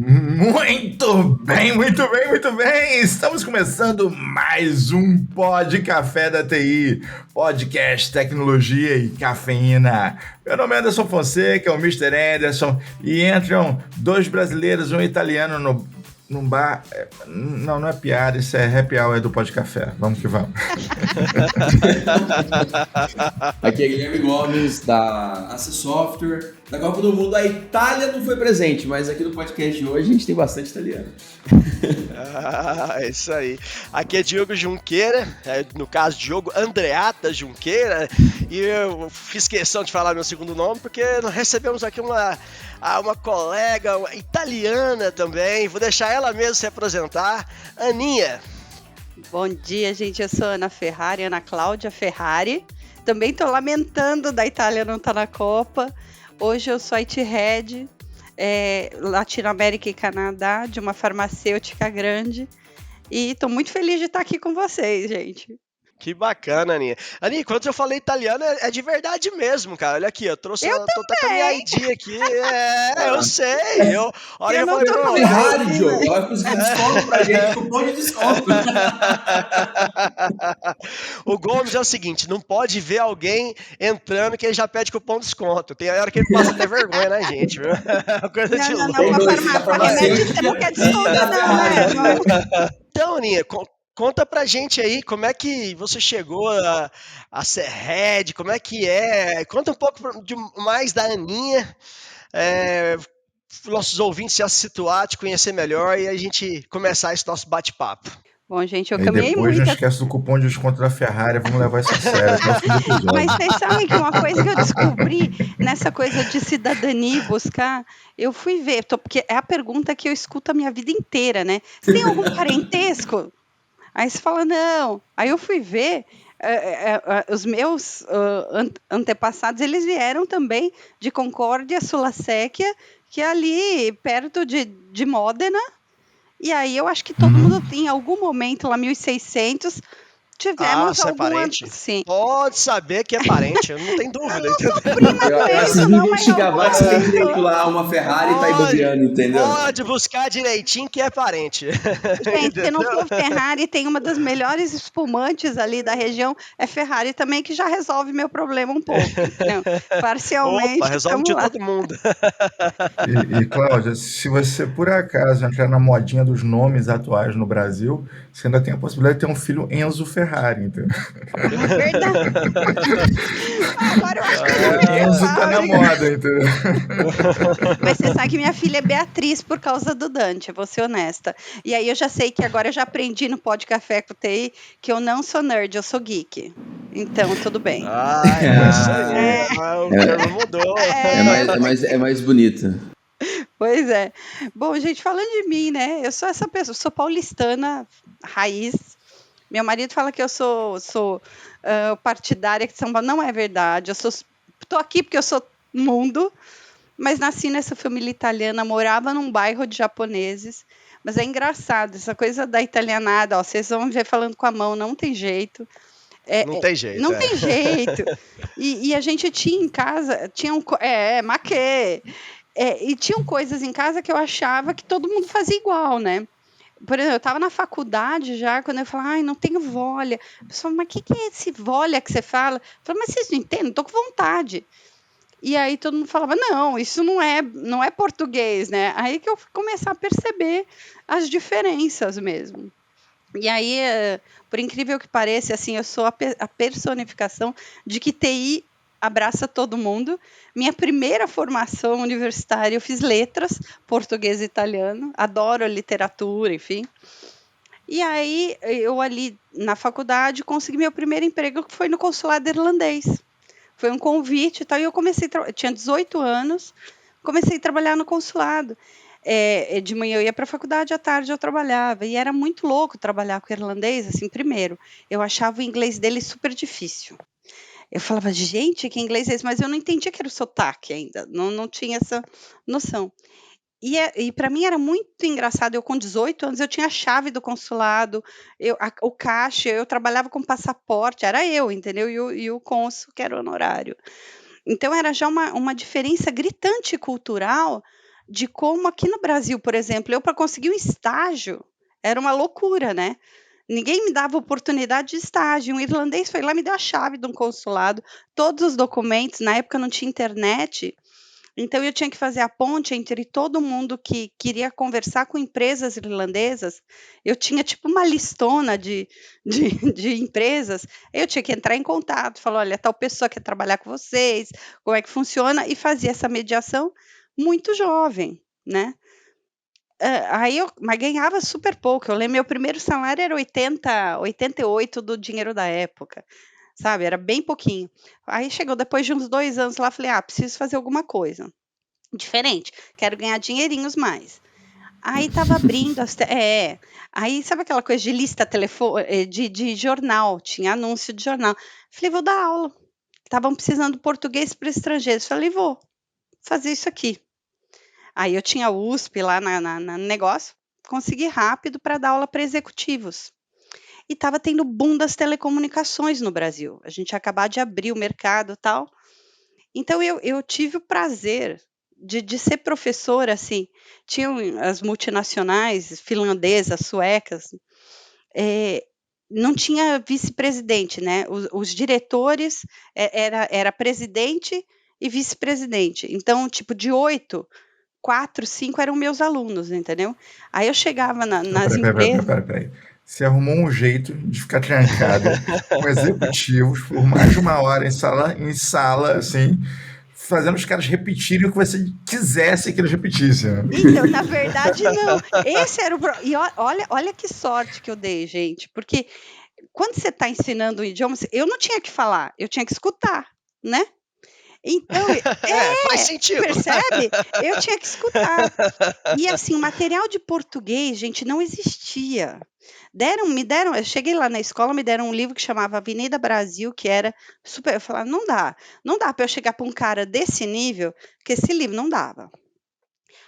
Muito bem, muito bem, muito bem! Estamos começando mais um Pod Café da TI, podcast, tecnologia e cafeína. Meu nome é Anderson Fonseca, é o Mr. Anderson, e entram dois brasileiros e um italiano num bar. Não é piada, isso é happy hour do Pod Café. Vamos que vamos. Aqui é Guilherme Gomes, da AC Software. Da Copa do Mundo, a Itália não foi presente, mas aqui no podcast de hoje a gente tem bastante italiano. Isso aí. Aqui é Diogo Junqueira, no caso Diogo Andreata Junqueira, e eu fiz questão de falar meu segundo nome porque nós recebemos aqui uma colega italiana também. Vou deixar ela mesma se apresentar. Aninha. Bom dia, gente. Eu sou Ana Ferrari, Ana Cláudia Ferrari. Também estou lamentando da Itália não estar na Copa. Hoje eu sou IT Head, Latinoamérica e Canadá, de uma farmacêutica grande. E estou muito feliz de estar aqui com vocês, gente. Que bacana, Aninha. Aninha, quando eu falei italiano, é de verdade mesmo, cara. Olha aqui, eu trouxe tô com a minha ID aqui. Eu sei. Olha, eu falei, pô, Ferrari, Diogo. Ela vai conseguir desconto pra gente, cupom de desconto. O Gomes é o seguinte, não pode ver alguém entrando que ele já pede cupom de desconto. Tem a hora que ele passa até vergonha na gente, viu? Coisa de louco. Você não quer desconto, não, né? Então, Aninha, conta pra gente aí como é que você chegou a ser head, como é que é. Conta um pouco mais da Aninha, nossos ouvintes se situar, te conhecer melhor e a gente começar esse nosso bate-papo. Bom, gente, eu caminhei muito. Depois não esquece do cupom de desconto da Ferrari, vamos levar isso a sério. Mas vocês sabem que uma coisa que eu descobri nessa coisa de cidadania buscar, eu fui ver, porque é a pergunta que eu escuto a minha vida inteira, né? Você tem algum parentesco? Aí você fala, não. Aí eu fui ver, os meus antepassados, eles vieram também de Concórdia, Sulacéquia, que é ali perto de Módena. E aí eu acho que todo mundo em algum momento, lá 1600, tivemos é parente? Sim. Pode saber que é parente, eu não tenho dúvida. Eu não sou prima com eles, não, mas você tem direito lá a uma Ferrari e tá ibobeando, entendeu? Pode buscar direitinho que é parente. Gente, se não for Ferrari, tem uma das melhores espumantes ali da região, é Ferrari também, que já resolve meu problema um pouco. Entendeu? Parcialmente. Opa, resolve de todo mundo. E Cláudia, se você por acaso entrar na modinha dos nomes atuais no Brasil, você ainda tem a possibilidade de ter um filho Enzo Ferrari, entendeu? Verdade. Agora eu acho que Enzo tá na moda, entendeu? Mas você sabe que minha filha é Beatriz por causa do Dante, vou ser honesta. E aí eu já sei que agora eu já aprendi no Pod Café com o TI que eu não sou nerd, eu sou geek. Então, tudo bem. Isso aí. O termo mudou. É mais bonito. Pois é. Bom, gente, falando de mim, né? Eu sou essa pessoa, sou paulistana, raiz. Meu marido fala que eu sou partidária de São Paulo. Não é verdade. Tô aqui porque eu sou mundo, mas nasci nessa família italiana, morava num bairro de japoneses. Mas é engraçado, essa coisa da italianada, ó, vocês vão ver falando com a mão, não tem jeito. Não tem jeito. Não tem jeito. E a gente tinha em casa, maquê. E tinham coisas em casa que eu achava que todo mundo fazia igual, né? Por exemplo, eu estava na faculdade já, quando eu falava, não tenho volha. A pessoa, mas o que é esse volha que você fala? Eu falei, mas vocês não entendem? Estou com vontade. E aí todo mundo falava, não, isso não é português, né? Aí que eu fui começar a perceber as diferenças mesmo. E aí, por incrível que pareça, assim, eu sou a personificação de que TI abraça todo mundo. Minha primeira formação universitária, eu fiz letras, português e italiano, adoro literatura, enfim. E aí, eu ali na faculdade consegui meu primeiro emprego, que foi no consulado irlandês. Foi um convite e tal, e eu comecei, tinha 18 anos, comecei a trabalhar no consulado. De manhã eu ia para a faculdade, à tarde eu trabalhava, e era muito louco trabalhar com o irlandês, assim, primeiro, eu achava o inglês dele super difícil. Eu falava, gente, que inglês é esse? Mas eu não entendia que era o sotaque ainda, não tinha essa noção. E para mim era muito engraçado, eu com 18 anos, eu tinha a chave do consulado, o caixa, eu trabalhava com passaporte, era eu, entendeu? E o cônsul, que era honorário. Então era já uma diferença gritante cultural, de como aqui no Brasil, por exemplo, eu para conseguir um estágio era uma loucura, né? Ninguém me dava oportunidade de estágio. Um irlandês foi lá, me deu a chave de um consulado, todos os documentos. Na época não tinha internet, então eu tinha que fazer a ponte entre todo mundo que queria conversar com empresas irlandesas. Eu tinha tipo uma listona de empresas. Eu tinha que entrar em contato, falar, olha, tal pessoa quer trabalhar com vocês, como é que funciona, e fazia essa mediação muito jovem, né? Mas ganhava super pouco. Eu lembro, meu primeiro salário era 88 do dinheiro da época, sabe? Era bem pouquinho. Aí chegou depois de uns 2 anos lá, falei, preciso fazer alguma coisa diferente, quero ganhar dinheirinhos mais. Aí tava abrindo aí sabe aquela coisa de lista de jornal, tinha anúncio de jornal. Falei, vou dar aula. Estavam precisando de português para estrangeiros. Falei, vou fazer isso aqui. Aí eu tinha USP lá no negócio, consegui rápido para dar aula para executivos. E estava tendo boom das telecomunicações no Brasil. A gente ia acabar de abrir o mercado e tal. Então eu tive o prazer de ser professora, assim. Tinham as multinacionais finlandesas, suecas, não tinha vice-presidente, né? Os diretores era presidente e vice-presidente. Então, tipo, de 8, 4, 5 eram meus alunos, entendeu? Aí eu chegava nas empresas. Peraí. Você arrumou um jeito de ficar trancada com executivos por mais de 1 hora em sala, assim, fazendo os caras repetirem o que você quisesse que eles repetissem. Né? Então, na verdade, não. Esse era o E olha que sorte que eu dei, gente, porque quando você está ensinando um idioma, eu não tinha que falar, eu tinha que escutar, né? Então, faz sentido. Percebe? Eu tinha que escutar. E assim, o material de português, gente, não existia. Eu cheguei lá na escola, me deram um livro que chamava Avenida Brasil, que era super. Eu falava, não dá para eu chegar para um cara desse nível, que esse livro não dava.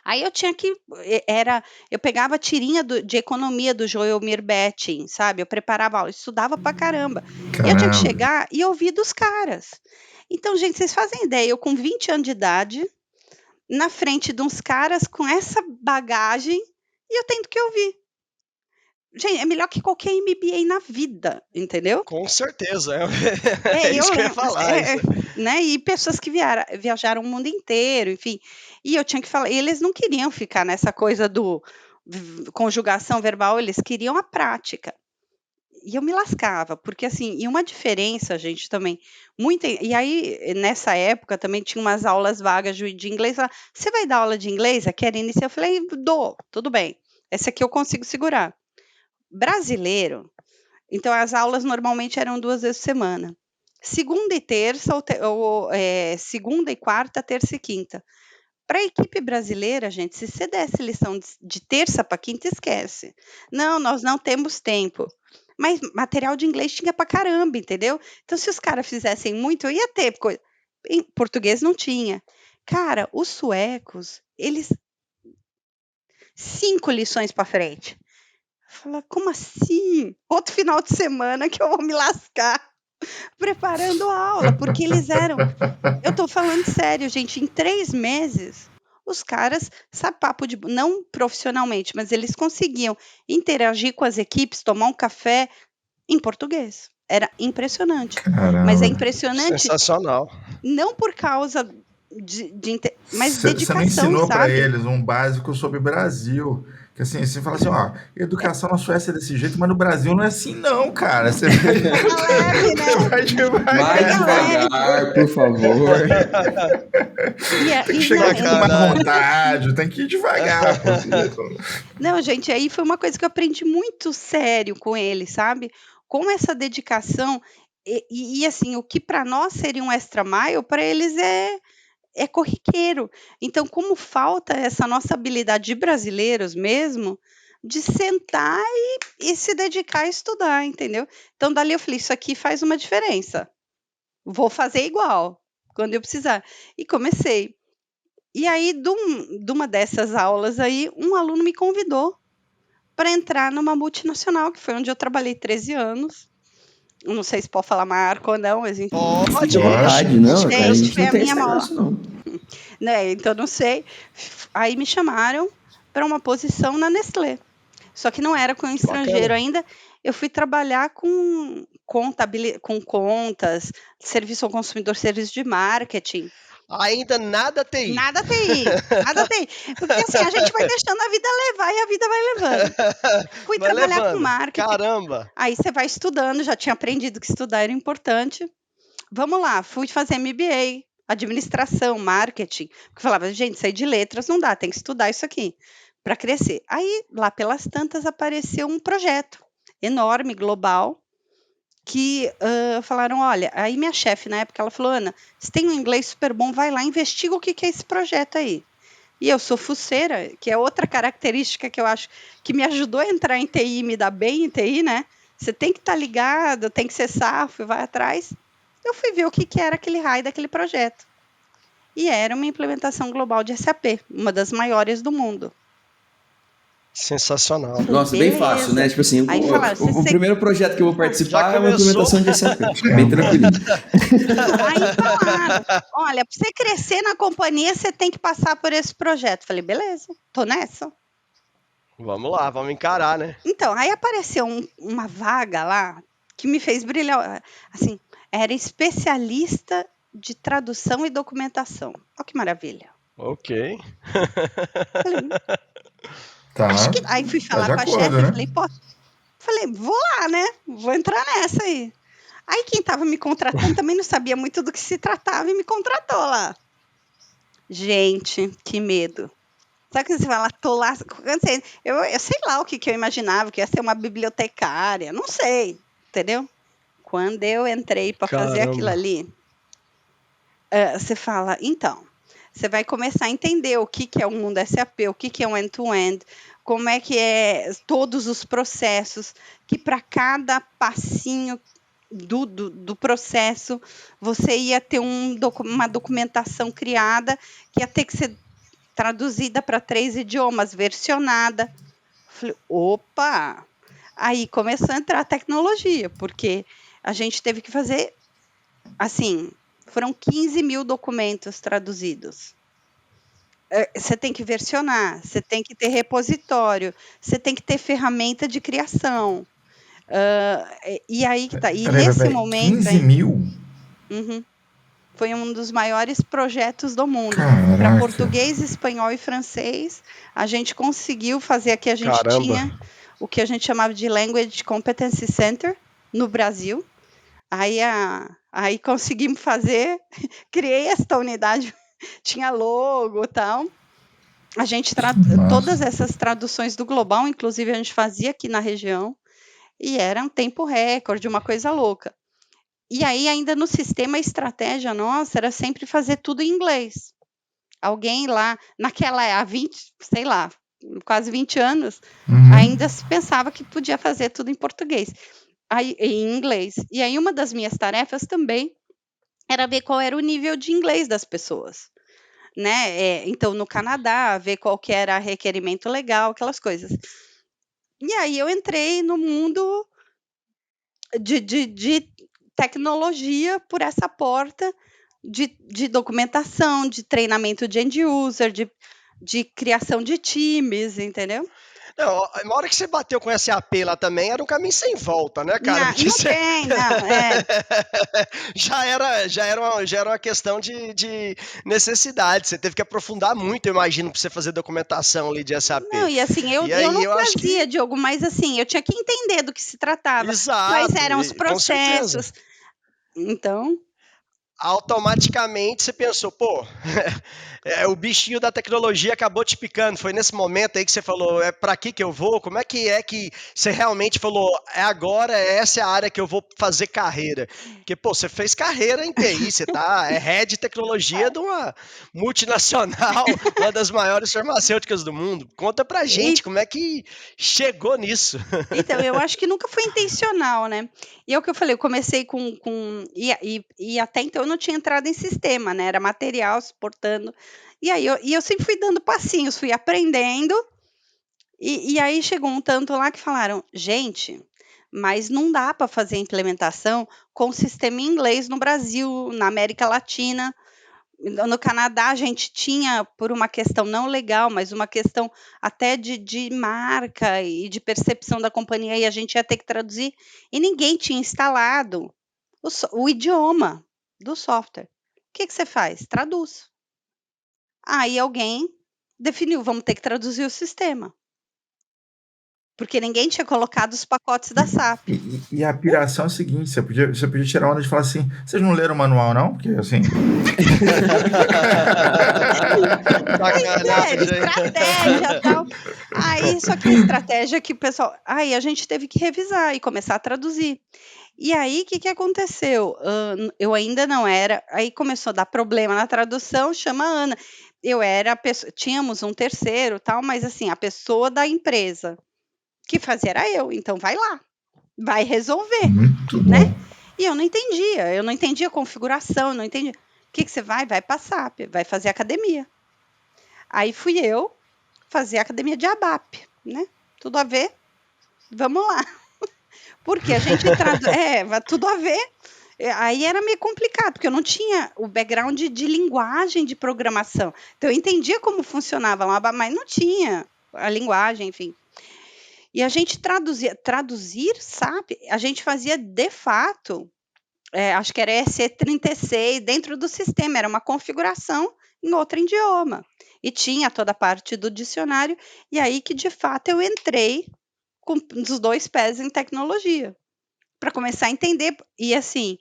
Aí eu tinha que. Eu pegava a tirinha de economia do Joelmir Betting, sabe? Eu preparava aula, estudava pra caramba. E eu tinha que chegar e ouvir dos caras. Então, gente, vocês fazem ideia, eu com 20 anos de idade, na frente de uns caras com essa bagagem, e eu tendo que ouvir. Gente, é melhor que qualquer MBA na vida, entendeu? Com certeza. É isso que eu ia falar. Né? E pessoas que viajaram o mundo inteiro, enfim. E eu tinha que falar, e eles não queriam ficar nessa coisa do conjugação verbal, eles queriam a prática. E eu me lascava, porque assim, e uma diferença, gente, também, e aí, nessa época, também tinha umas aulas vagas de inglês, você vai dar aula de inglês? A Keren, eu falei, dou, tudo bem, essa aqui eu consigo segurar. Brasileiro, então as aulas normalmente eram 2 vezes por semana, segunda e terça, segunda e quarta, terça e quinta. Para a equipe brasileira, gente, se você desse lição de terça para quinta, esquece. Não, nós não temos tempo. Mas material de inglês tinha pra caramba, entendeu? Então, se os caras fizessem muito, eu ia ter coisa. Em português não tinha. Cara, os suecos, eles 5 lições para frente. Fala, como assim? Outro final de semana que eu vou me lascar preparando a aula, porque eles eram. Eu tô falando sério, gente, em 3 meses. Os caras, sabe, não profissionalmente, mas eles conseguiam interagir com as equipes, tomar um café em português. Era impressionante. Caramba. Mas é impressionante. Sensacional. Não por causa mas dedicação, você não ensinou sabe? para eles um básico sobre Brasil. Que assim, você fala assim, educação na Suécia é desse jeito, mas no Brasil não é assim não, cara. Você vai devagar. Mais devagar, por favor. Tem que chegar aqui com mais vontade, tem que ir devagar. Não, gente, aí foi uma coisa que eu aprendi muito sério com ele, sabe? Com essa dedicação, e assim, o que para nós seria um extra mile, para eles é corriqueiro. Então, como falta essa nossa habilidade de brasileiros mesmo, de sentar e se dedicar a estudar, entendeu? Então, dali eu falei, isso aqui faz uma diferença. Vou fazer igual, quando eu precisar. E comecei. E aí, de uma dessas aulas aí, um aluno me convidou para entrar numa multinacional, que foi onde eu trabalhei 13 anos. Não sei se pode falar marca ou não, mas enfim. Pode, vontade, não. Gente, foi a minha maior. né? Então não sei. Aí me chamaram para uma posição na Nestlé. Só que não era com estrangeiro ainda. Eu fui trabalhar com com contas, serviço ao consumidor, serviço de marketing. Ainda nada TI. Nada TI, nada TI. Porque assim, a gente vai deixando a vida levar e a vida vai levando. Fui Vai trabalhar com levando. marketing. Caramba. Aí você vai estudando, já tinha aprendido que estudar era importante. Vamos lá, fui fazer MBA, administração, marketing. Porque falava, gente, sair de letras não dá, tem que estudar isso aqui para crescer. Aí, lá pelas tantas, apareceu um projeto enorme, global, que falaram, olha, aí minha chefe na época, ela falou, Ana, você tem um inglês super bom, vai lá, investiga o que é esse projeto aí. E eu sou fuceira, que é outra característica que eu acho que me ajudou a entrar em TI e me dar bem em TI, né? Você tem que estar ligado, tem que ser safo, vai atrás. Eu fui ver o que era aquele raio daquele projeto. E era uma implementação global de SAP, uma das maiores do mundo. Sensacional. Nossa, bem fácil, né? Tipo assim, Aí falaram, o primeiro projeto que eu vou participar é uma começou. implementação de SAP. Bem tranquilinho. Aí falaram, olha, para você crescer na companhia, você tem que passar por esse projeto. Falei, beleza, tô nessa. Vamos lá, vamos encarar, né? Então, aí apareceu uma vaga lá que me fez brilhar. Assim, era especialista de tradução e documentação. Olha que maravilha. Ok. Falei, Tá. acho que... Aí fui falar Tá com a de acordo, chefe, né? falei, pô, vou lá, né? Vou entrar nessa aí. Aí quem estava me contratando também não sabia muito do que se tratava e me contratou lá. Gente, que medo. Sabe que você fala, tô lá, eu sei lá o que eu imaginava, que ia ser uma bibliotecária, não sei, entendeu? Quando eu entrei para fazer Caramba. aquilo ali, você fala, então, você vai começar a entender o que é o mundo SAP, o que é um end-to-end, como é que é todos os processos, que para cada passinho do processo, você ia ter uma documentação criada que ia ter que ser traduzida para 3 idiomas, versionada. Falei, opa! Aí começou a entrar a tecnologia, porque a gente teve que fazer, assim, foram 15 mil documentos traduzidos. Você tem que versionar, você tem que ter repositório, você tem que ter ferramenta de criação. E aí que tá. E nesse momento... 15 mil? Uhum. Foi um dos maiores projetos do mundo. Caraca. Para português, espanhol e francês, a gente conseguiu fazer aqui, a gente tinha o que a gente chamava de Language Competency Center no Brasil. Aí conseguimos fazer, criei esta unidade, tinha logo e tal. A gente todas essas traduções do global, inclusive a gente fazia aqui na região, e era um tempo recorde, uma coisa louca. E aí, ainda no sistema, a estratégia nossa era sempre fazer tudo em inglês. Alguém lá, há 20, sei lá, quase 20 anos, ainda se pensava que podia fazer tudo em português, em inglês. E aí, uma das minhas tarefas também era ver qual era o nível de inglês das pessoas. Né? Então, no Canadá, ver qual que era requerimento legal, aquelas coisas. E aí, eu entrei no mundo de tecnologia por essa porta de documentação, de treinamento de end user, de criação de times, entendeu? Não, na hora que você bateu com SAP lá também, era um caminho sem volta, né, cara? Não tem, não. Já era uma questão de necessidade. Você teve que aprofundar muito, eu imagino, para você fazer documentação ali de SAP. Não, e assim, eu não fazia, Diogo, mas assim, eu tinha que entender do que se tratava. Exato, quais eram os processos. Então... automaticamente você pensou, pô, o bichinho da tecnologia acabou te picando. Foi nesse momento aí que você falou, é para aqui que eu vou? Como é que você realmente falou, essa é a área que eu vou fazer carreira? Porque, pô, você fez carreira em TI, você é head de tecnologia de uma multinacional, uma das maiores farmacêuticas do mundo. Conta pra gente como é que chegou nisso. Então, eu acho que nunca foi intencional, né? E é o que eu falei, eu comecei e até então eu não tinha entrado em sistema, né? Era material, suportando. E aí eu sempre fui dando passinhos, fui aprendendo. E aí chegou um tanto lá que falaram, gente, mas não dá para fazer implementação com sistema em inglês no Brasil, na América Latina. No Canadá, a gente tinha, por uma questão não legal, mas uma questão até de marca e de percepção da companhia, e a gente ia ter que traduzir, e ninguém tinha instalado o idioma do software. O que você faz? Traduz. Aí alguém definiu, vamos ter que traduzir o sistema. Porque ninguém tinha colocado os pacotes da SAP. E a piração é o seguinte, você podia tirar onda de falar assim, vocês não leram o manual, não? Porque, assim... Estratégia e tal. Aí, só que a estratégia que o pessoal... Aí a gente teve que revisar e começar a traduzir. E aí, o que aconteceu? Eu ainda não era... Aí começou a dar problema na tradução, chama a Ana. Eu era a pessoa... Tínhamos um terceiro, tal, mas assim, a pessoa da empresa que fazia era eu, então vai lá, vai resolver, Muito bom. né? E eu não entendia a configuração, eu não entendia. O que você vai para SAP, vai fazer academia. Aí fui eu fazer academia de ABAP, né? Tudo a ver, vamos lá. Porque a gente vai tudo a ver. Aí era meio complicado, porque eu não tinha o background de linguagem de programação. Então eu entendia como funcionava lá, mas não tinha a linguagem, enfim. E a gente traduzir SAP, a gente fazia de fato, acho que era EC36 dentro do sistema, era uma configuração em outro idioma. E tinha toda a parte do dicionário, e aí que de fato eu entrei com os 2 pés em tecnologia, para começar a entender. E assim,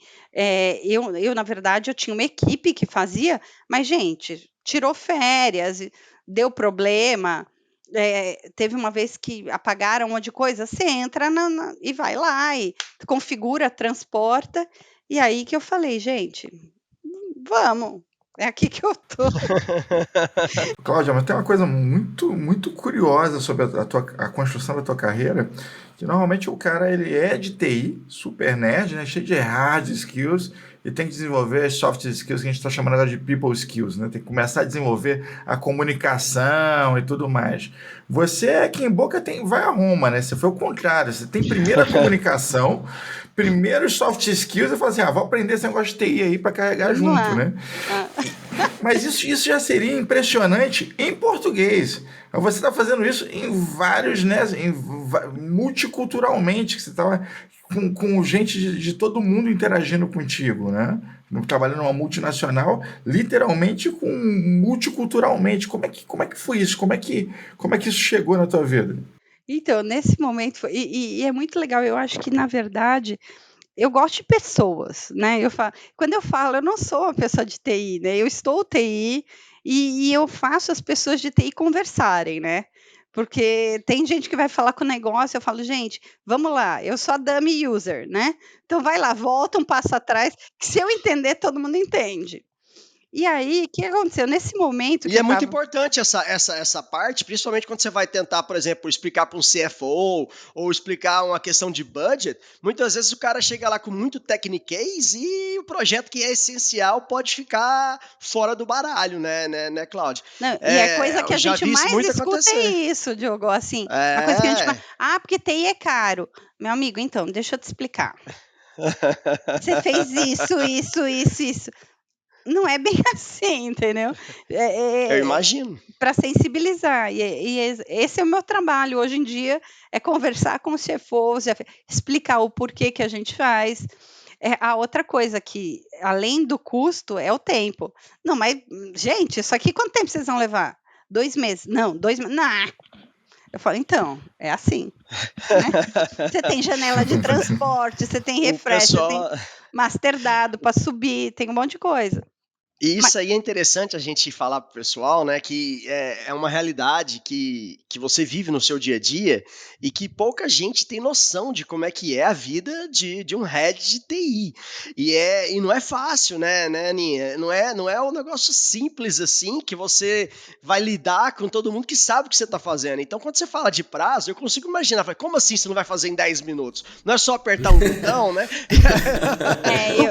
eu na verdade, eu tinha uma equipe que fazia, mas gente, tirou férias, deu problema... teve uma vez que apagaram um monte de coisa, você entra e vai lá e configura, transporta, e aí que eu falei, gente, vamos, é aqui que eu tô. Cláudia, mas tem uma coisa muito, muito curiosa sobre a construção da tua carreira, que normalmente o cara ele é de TI, super nerd, né, cheio de hard skills, e tem que desenvolver as soft skills que a gente está chamando agora de people skills, né? Tem que começar a desenvolver a comunicação e tudo mais. Você aqui em Boca vai a Roma, né? Você foi o contrário. Você tem primeiro a comunicação, primeiro os soft skills, e fala assim, vou aprender esse negócio de TI aí para carregar junto, né? Mas isso já seria impressionante em português. Você está fazendo isso em vários, né? Multiculturalmente, que você estava com gente de todo mundo interagindo contigo, né? Trabalhando numa multinacional, literalmente multiculturalmente. Como é que foi isso? Como é que isso chegou na tua vida? Então, nesse momento, e é muito legal, eu acho que, na verdade, eu gosto de pessoas, né? Quando eu falo, eu não sou uma pessoa de TI, né? Eu estou TI e eu faço as pessoas de TI conversarem, né? Porque tem gente que vai falar com o negócio, eu falo, gente, vamos lá, eu sou a dummy user, né? Então vai lá, volta um passo atrás, que se eu entender, todo mundo entende. E aí, o que aconteceu? Nesse momento... E é muito importante essa parte, principalmente quando você vai tentar, por exemplo, explicar para um CFO ou explicar uma questão de budget. Muitas vezes o cara chega lá com muito techniquez e o projeto que é essencial pode ficar fora do baralho, né Cláudia? Não, e é coisa que a gente mais escuta isso, Diogo, assim. Uma coisa que a gente fala, porque TI é caro. Meu amigo, então, deixa eu te explicar. Você fez isso. Não é bem assim, entendeu? Eu imagino. Para sensibilizar. E esse é o meu trabalho hoje em dia, é conversar com os CFOs, explicar o porquê que a gente faz. A outra coisa que, além do custo, é o tempo. Não, mas, gente, isso aqui quanto tempo vocês vão levar? 2 meses? Não, 2 meses. Não. Eu falo, então, é assim. Né? Você tem janela de transporte, você tem refresh, você tem master dado para subir, tem um monte de coisa. E isso aí é interessante a gente falar pro pessoal, né, que é uma realidade que você vive no seu dia a dia e que pouca gente tem noção de como é que é a vida de um head de TI. E não é fácil, né, Aninha? Não é um negócio simples assim que você vai lidar com todo mundo que sabe o que você está fazendo. Então, quando você fala de prazo, eu consigo imaginar, como assim você não vai fazer em 10 minutos? Não é só apertar um botão, né?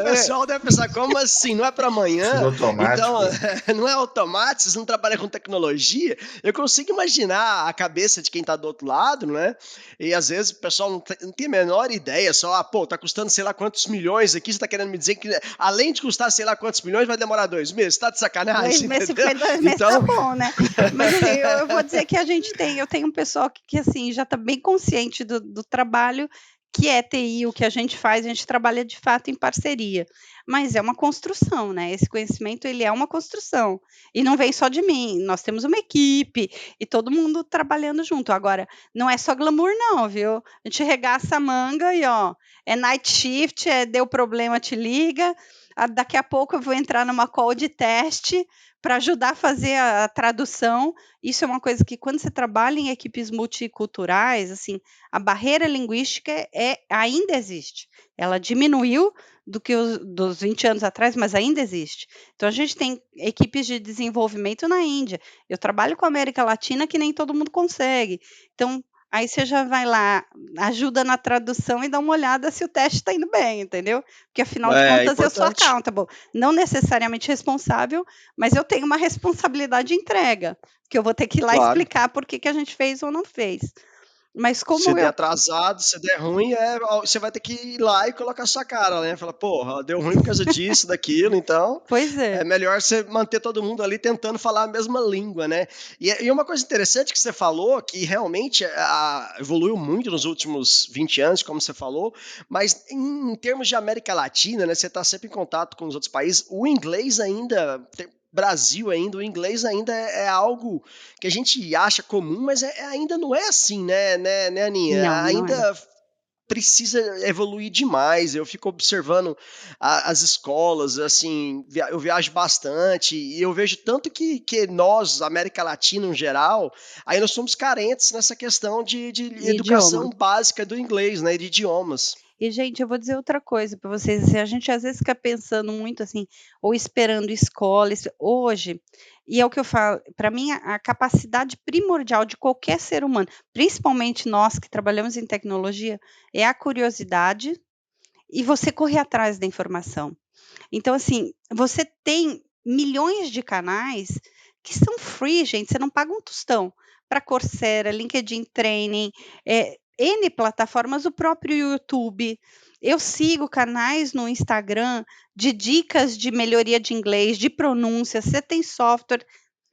O pessoal deve pensar, como assim? Não é para amanhã? automático. Então, não é automático, vocês não trabalham com tecnologia. Eu consigo imaginar a cabeça de quem tá do outro lado, né? E às vezes o pessoal não tem a menor ideia, só, tá custando sei lá quantos milhões aqui, você tá querendo me dizer que além de custar sei lá quantos milhões, vai demorar 2 meses? Você tá de sacanagem? 2 meses, se entendeu? foi 2 meses, Então, tá bom, né? Mas assim, eu vou dizer que eu tenho um pessoal que assim, já tá bem consciente do trabalho que é TI, o que a gente faz, a gente trabalha de fato em parceria. Mas é uma construção, né? Esse conhecimento, ele é uma construção. E não vem só de mim, nós temos uma equipe e todo mundo trabalhando junto. Agora, não é só glamour não, viu? A gente regaça a manga e, ó, é night shift, deu problema, te liga. Daqui a pouco eu vou entrar numa call de teste para ajudar a fazer a tradução. Isso é uma coisa que, quando você trabalha em equipes multiculturais, assim, a barreira linguística ainda existe. Ela diminuiu dos 20 anos atrás, mas ainda existe. Então, a gente tem equipes de desenvolvimento na Índia. Eu trabalho com a América Latina, que nem todo mundo consegue. Então, aí você já vai lá, ajuda na tradução e dá uma olhada se o teste está indo bem, entendeu? Porque, afinal de contas, eu sou importante. accountable. Não necessariamente responsável, mas eu tenho uma responsabilidade de entrega, que eu vou ter que ir lá Claro. explicar por que a gente fez ou não fez. Mas Se como der eu... atrasado, se der ruim, você vai ter que ir lá e colocar sua cara, né? Falar, porra, deu ruim por causa disso, daquilo, então Pois é. é melhor você manter todo mundo ali tentando falar a mesma língua, né? E uma coisa interessante que você falou, que realmente evoluiu muito nos últimos 20 anos, como você falou, mas em termos de América Latina, né? Você está sempre em contato com os outros países, o inglês ainda... Brasil ainda, o inglês ainda é algo que a gente acha comum, mas ainda não é assim, né, Aninha? Não, não é. Ainda precisa evoluir demais. Eu fico observando as escolas, assim, eu viajo bastante e eu vejo tanto que nós, América Latina em geral, aí nós somos carentes nessa questão de educação Idioma. básica do inglês, né, de idiomas. E, gente, eu vou dizer outra coisa para vocês, assim, a gente às vezes fica pensando muito assim, ou esperando escola, hoje, e é o que eu falo, para mim a capacidade primordial de qualquer ser humano, principalmente nós que trabalhamos em tecnologia, é a curiosidade e você correr atrás da informação. Então, assim, você tem milhões de canais que são free, gente, você não paga um tostão, para Coursera, LinkedIn Training, N plataformas, o próprio YouTube. Eu sigo canais no Instagram de dicas de melhoria de inglês, de pronúncia, você tem software,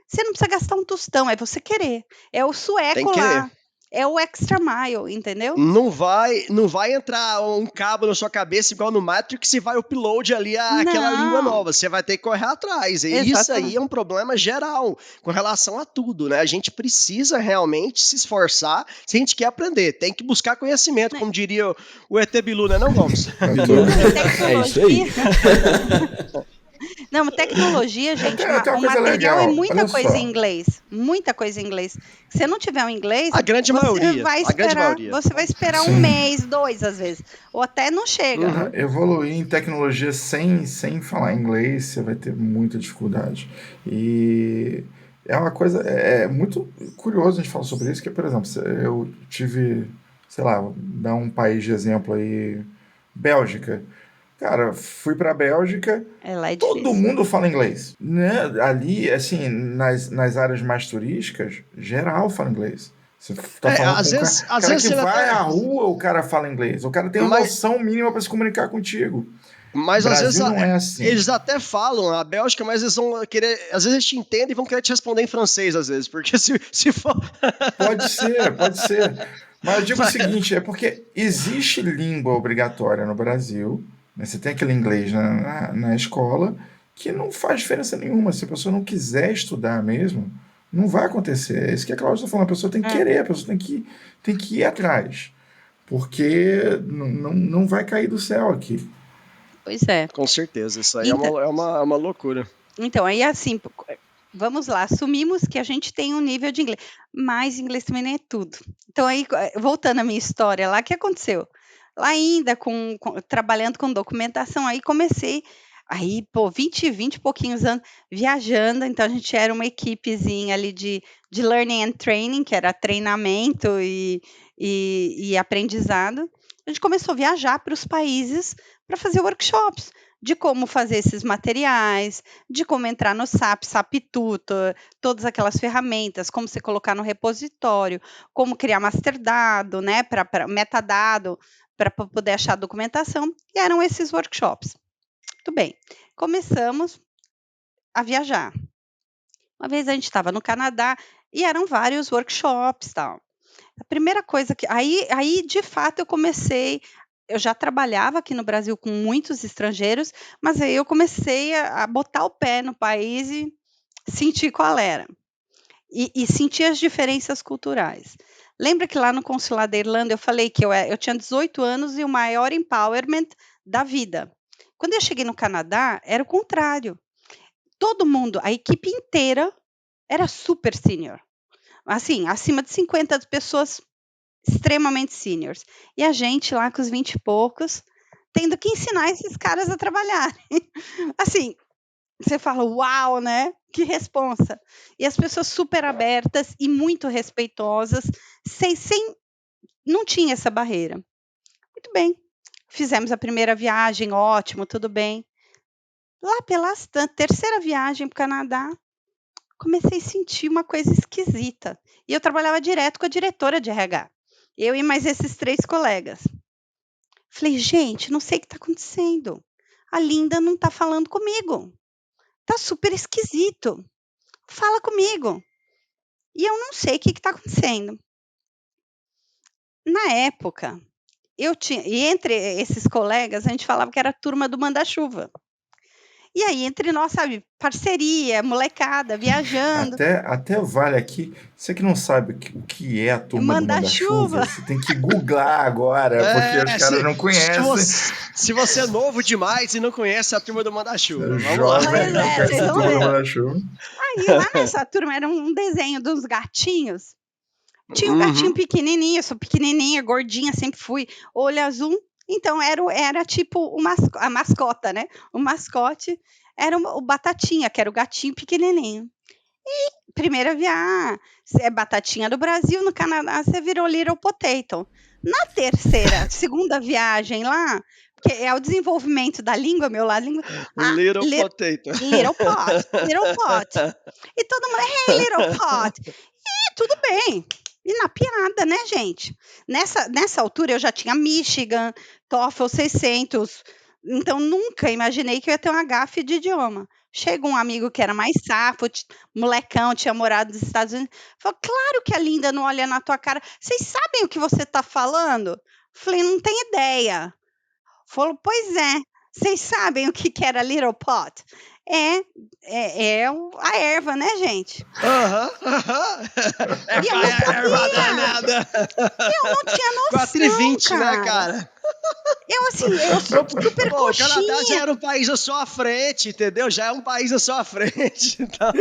você não precisa gastar um tostão, é você querer. É o Tem sueco que lá, é o extra mile, entendeu? Não vai entrar um cabo na sua cabeça igual no Matrix e vai upload ali aquela língua Não, nova. Você vai ter que correr atrás. E isso aí exatamente. é um problema geral com relação a tudo, né? A gente precisa realmente se esforçar se a gente quer aprender. Tem que buscar conhecimento, como diria o ET Bilu, né, não, Gomes? É isso aí. Não, tecnologia, gente, Tem uma o coisa material legal, é muita olha coisa só. em inglês, muita coisa em inglês. Se você não tiver o inglês, A grande você maioria, vai a grande esperar, maioria. você vai esperar um Sim. mês, 2 às vezes, ou até não chega. Evoluir em tecnologia sem falar inglês, você vai ter muita dificuldade. E é uma coisa, é muito curioso a gente falar sobre isso, que, por exemplo, eu tive, sei lá, vou dar um país de exemplo aí, Bélgica. Cara, fui pra Bélgica, Lá é todo difícil. mundo fala inglês, né? Ali, assim, nas áreas mais turísticas, geral fala inglês. Você tá falando Às com um vezes, cara, às cara vezes que ele vai até. à rua, o cara fala inglês. O cara tem uma Mas, noção mínima para se comunicar contigo. mas às vezes Brasil não é assim. eles até falam a Bélgica, mas eles vão querer. Às vezes eles te entendem e vão querer te responder em francês, às vezes, porque se for. Pode ser, pode ser. Mas eu digo o seguinte, é porque existe língua obrigatória no Brasil, né? Você tem aquele inglês na escola, que não faz diferença nenhuma. Se a pessoa não quiser estudar mesmo, não vai acontecer. É isso que a Cláudia está falando. A pessoa tem que querer, a pessoa tem que ir atrás. Porque não vai cair do céu aqui. Pois é. Com certeza, isso aí Então, é uma loucura. Então, aí assim, vamos lá, assumimos que a gente tem um nível de inglês, mas inglês também não é tudo. Então, aí, voltando à minha história lá, o que aconteceu? Lá ainda, trabalhando com documentação, aí comecei, aí, 20 e pouquinhos anos viajando, então a gente era uma equipezinha ali de learning and training, que era treinamento e aprendizado. A gente começou a viajar para os países para fazer workshops de como fazer esses materiais, de como entrar no SAP, SAP Tutor, todas aquelas ferramentas, como você colocar no repositório, como criar master dado, né, para metadado, para poder achar a documentação, e eram esses workshops. Muito bem, começamos a viajar. Uma vez a gente estava no Canadá e eram vários workshops, tal. A primeira coisa que aí de fato eu já trabalhava aqui no Brasil com muitos estrangeiros, mas aí eu comecei a botar o pé no país e sentir qual era. E sentir as diferenças culturais. Lembra que lá no consulado da Irlanda eu falei que eu tinha 18 anos e o maior empowerment da vida. Quando eu cheguei no Canadá, era o contrário. Todo mundo, a equipe inteira era super senior. Assim, acima de 50 pessoas extremamente seniors. E a gente lá com os 20 e poucos, tendo que ensinar esses caras a trabalharem. Assim, você fala, uau, né? Que responsa. E as pessoas super abertas e muito respeitosas, não tinha essa barreira. Muito bem. Fizemos a primeira viagem, ótimo, tudo bem. Lá pela terceira viagem para o Canadá, comecei a sentir uma coisa esquisita. E eu trabalhava direto com a diretora de RH. Eu e mais esses 3 colegas. Falei, gente, não sei o que está acontecendo. A Linda não está falando comigo. Está super esquisito. Fala comigo. E eu não sei o que está acontecendo. Na época, e entre esses colegas, a gente falava que era a turma do manda-chuva. E aí, entre nós, sabe, parceria, molecada, viajando. Até vale aqui, você que não sabe o que é a turma do manda-chuva, você tem que googlar agora, porque os caras não conhecem. Se você é novo demais e não conhece a turma do manda-chuva, jovem, não conhece a turma do manda-chuva. Aí, lá nessa turma, era um desenho dos gatinhos. Tinha um gatinho pequenininho, eu sou pequenininha, gordinha, sempre fui, olho azul. Então, era tipo a mascota, né? O mascote era o Batatinha, que era o gatinho pequenininho. E primeira viagem, é Batatinha do Brasil, no Canadá você virou Little Potato. Na segunda viagem lá, que é o desenvolvimento da língua, língua. Little Potato. Little Pot. E todo mundo, hey, Little Pot. E tudo bem. E na piada, né, gente? Nessa altura eu já tinha Michigan, TOEFL 600, então nunca imaginei que eu ia ter uma gafe de idioma. Chega um amigo que era mais safo, molecão, tinha morado nos Estados Unidos, falou, claro que a Linda não olha na tua cara, vocês sabem o que você está falando? Falei, não tenho ideia. Falou, pois é, vocês sabem o que era Little Pot? É a erva, né, gente? É a erva danada. Eu não tinha noção, 4h20, né, cara? Eu sou super coxinha. O Canadá já era um país à sua frente, entendeu? Já é um país à sua frente. Então...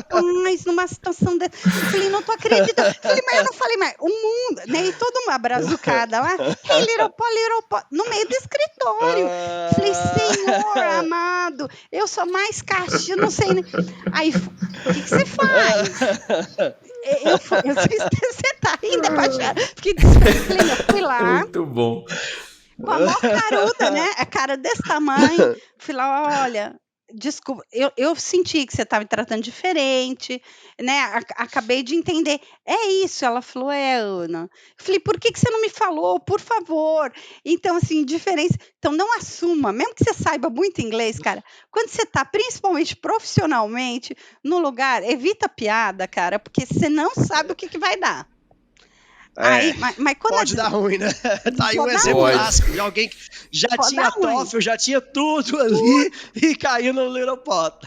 Cara, mas numa situação dessa... Eu falei, não tô acreditando. Falei, mas eu não falei mais. O mundo, né? E toda uma brazucada lá. Hey, Little Pot, no meio do escritório. Falei, Senhor amado, eu sou mais caixinha, não sei nem... Aí, o que você faz? Eu você tá rindo, Paixara? Fiquei desesperada. Eu fui lá. Muito bom. Com a maior caruda, né? A cara desse tamanho. Fui lá, olha, desculpa, eu senti que você estava me tratando diferente, né? Acabei de entender. É isso. Ela falou, Ana. Eu falei, por que você não me falou? Por favor. Então, assim, diferença. Então, não assuma, mesmo que você saiba muito inglês, cara, quando você está, principalmente profissionalmente, no lugar, evita piada, cara, porque você não sabe o que vai dar. Aí, mas quando pode dar ruim, né? Tá aí um exemplo clássico de alguém que já tinha TOEFL, já tinha tudo ali e caiu no Little Pot.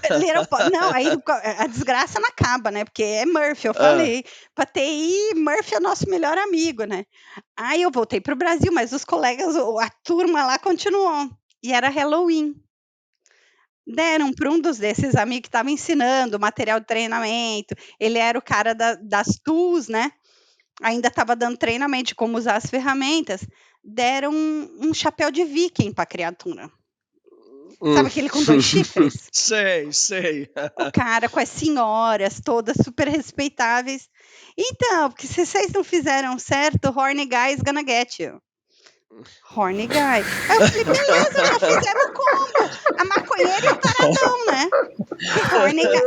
Não, aí a desgraça não acaba, né? Porque é Murphy, eu falei. Pra TI, Murphy é nosso melhor amigo, né? Aí eu voltei pro Brasil, mas os colegas, a turma lá continuou. E era Halloween. Deram para um desses amigos que estava ensinando material de treinamento. Ele era o cara das tools, né? Ainda estava dando treinamento de como usar as ferramentas, deram um chapéu de viking para a criatura. Sabe aquele com 2 chifres? Sei. O cara com as senhoras, todas super respeitáveis. Então, porque se vocês não fizeram certo, horny guy is gonna get you. Horny guy. Aí eu falei, beleza, já fizemos o combo. A maconheira e o taradão, né? Que horny guy.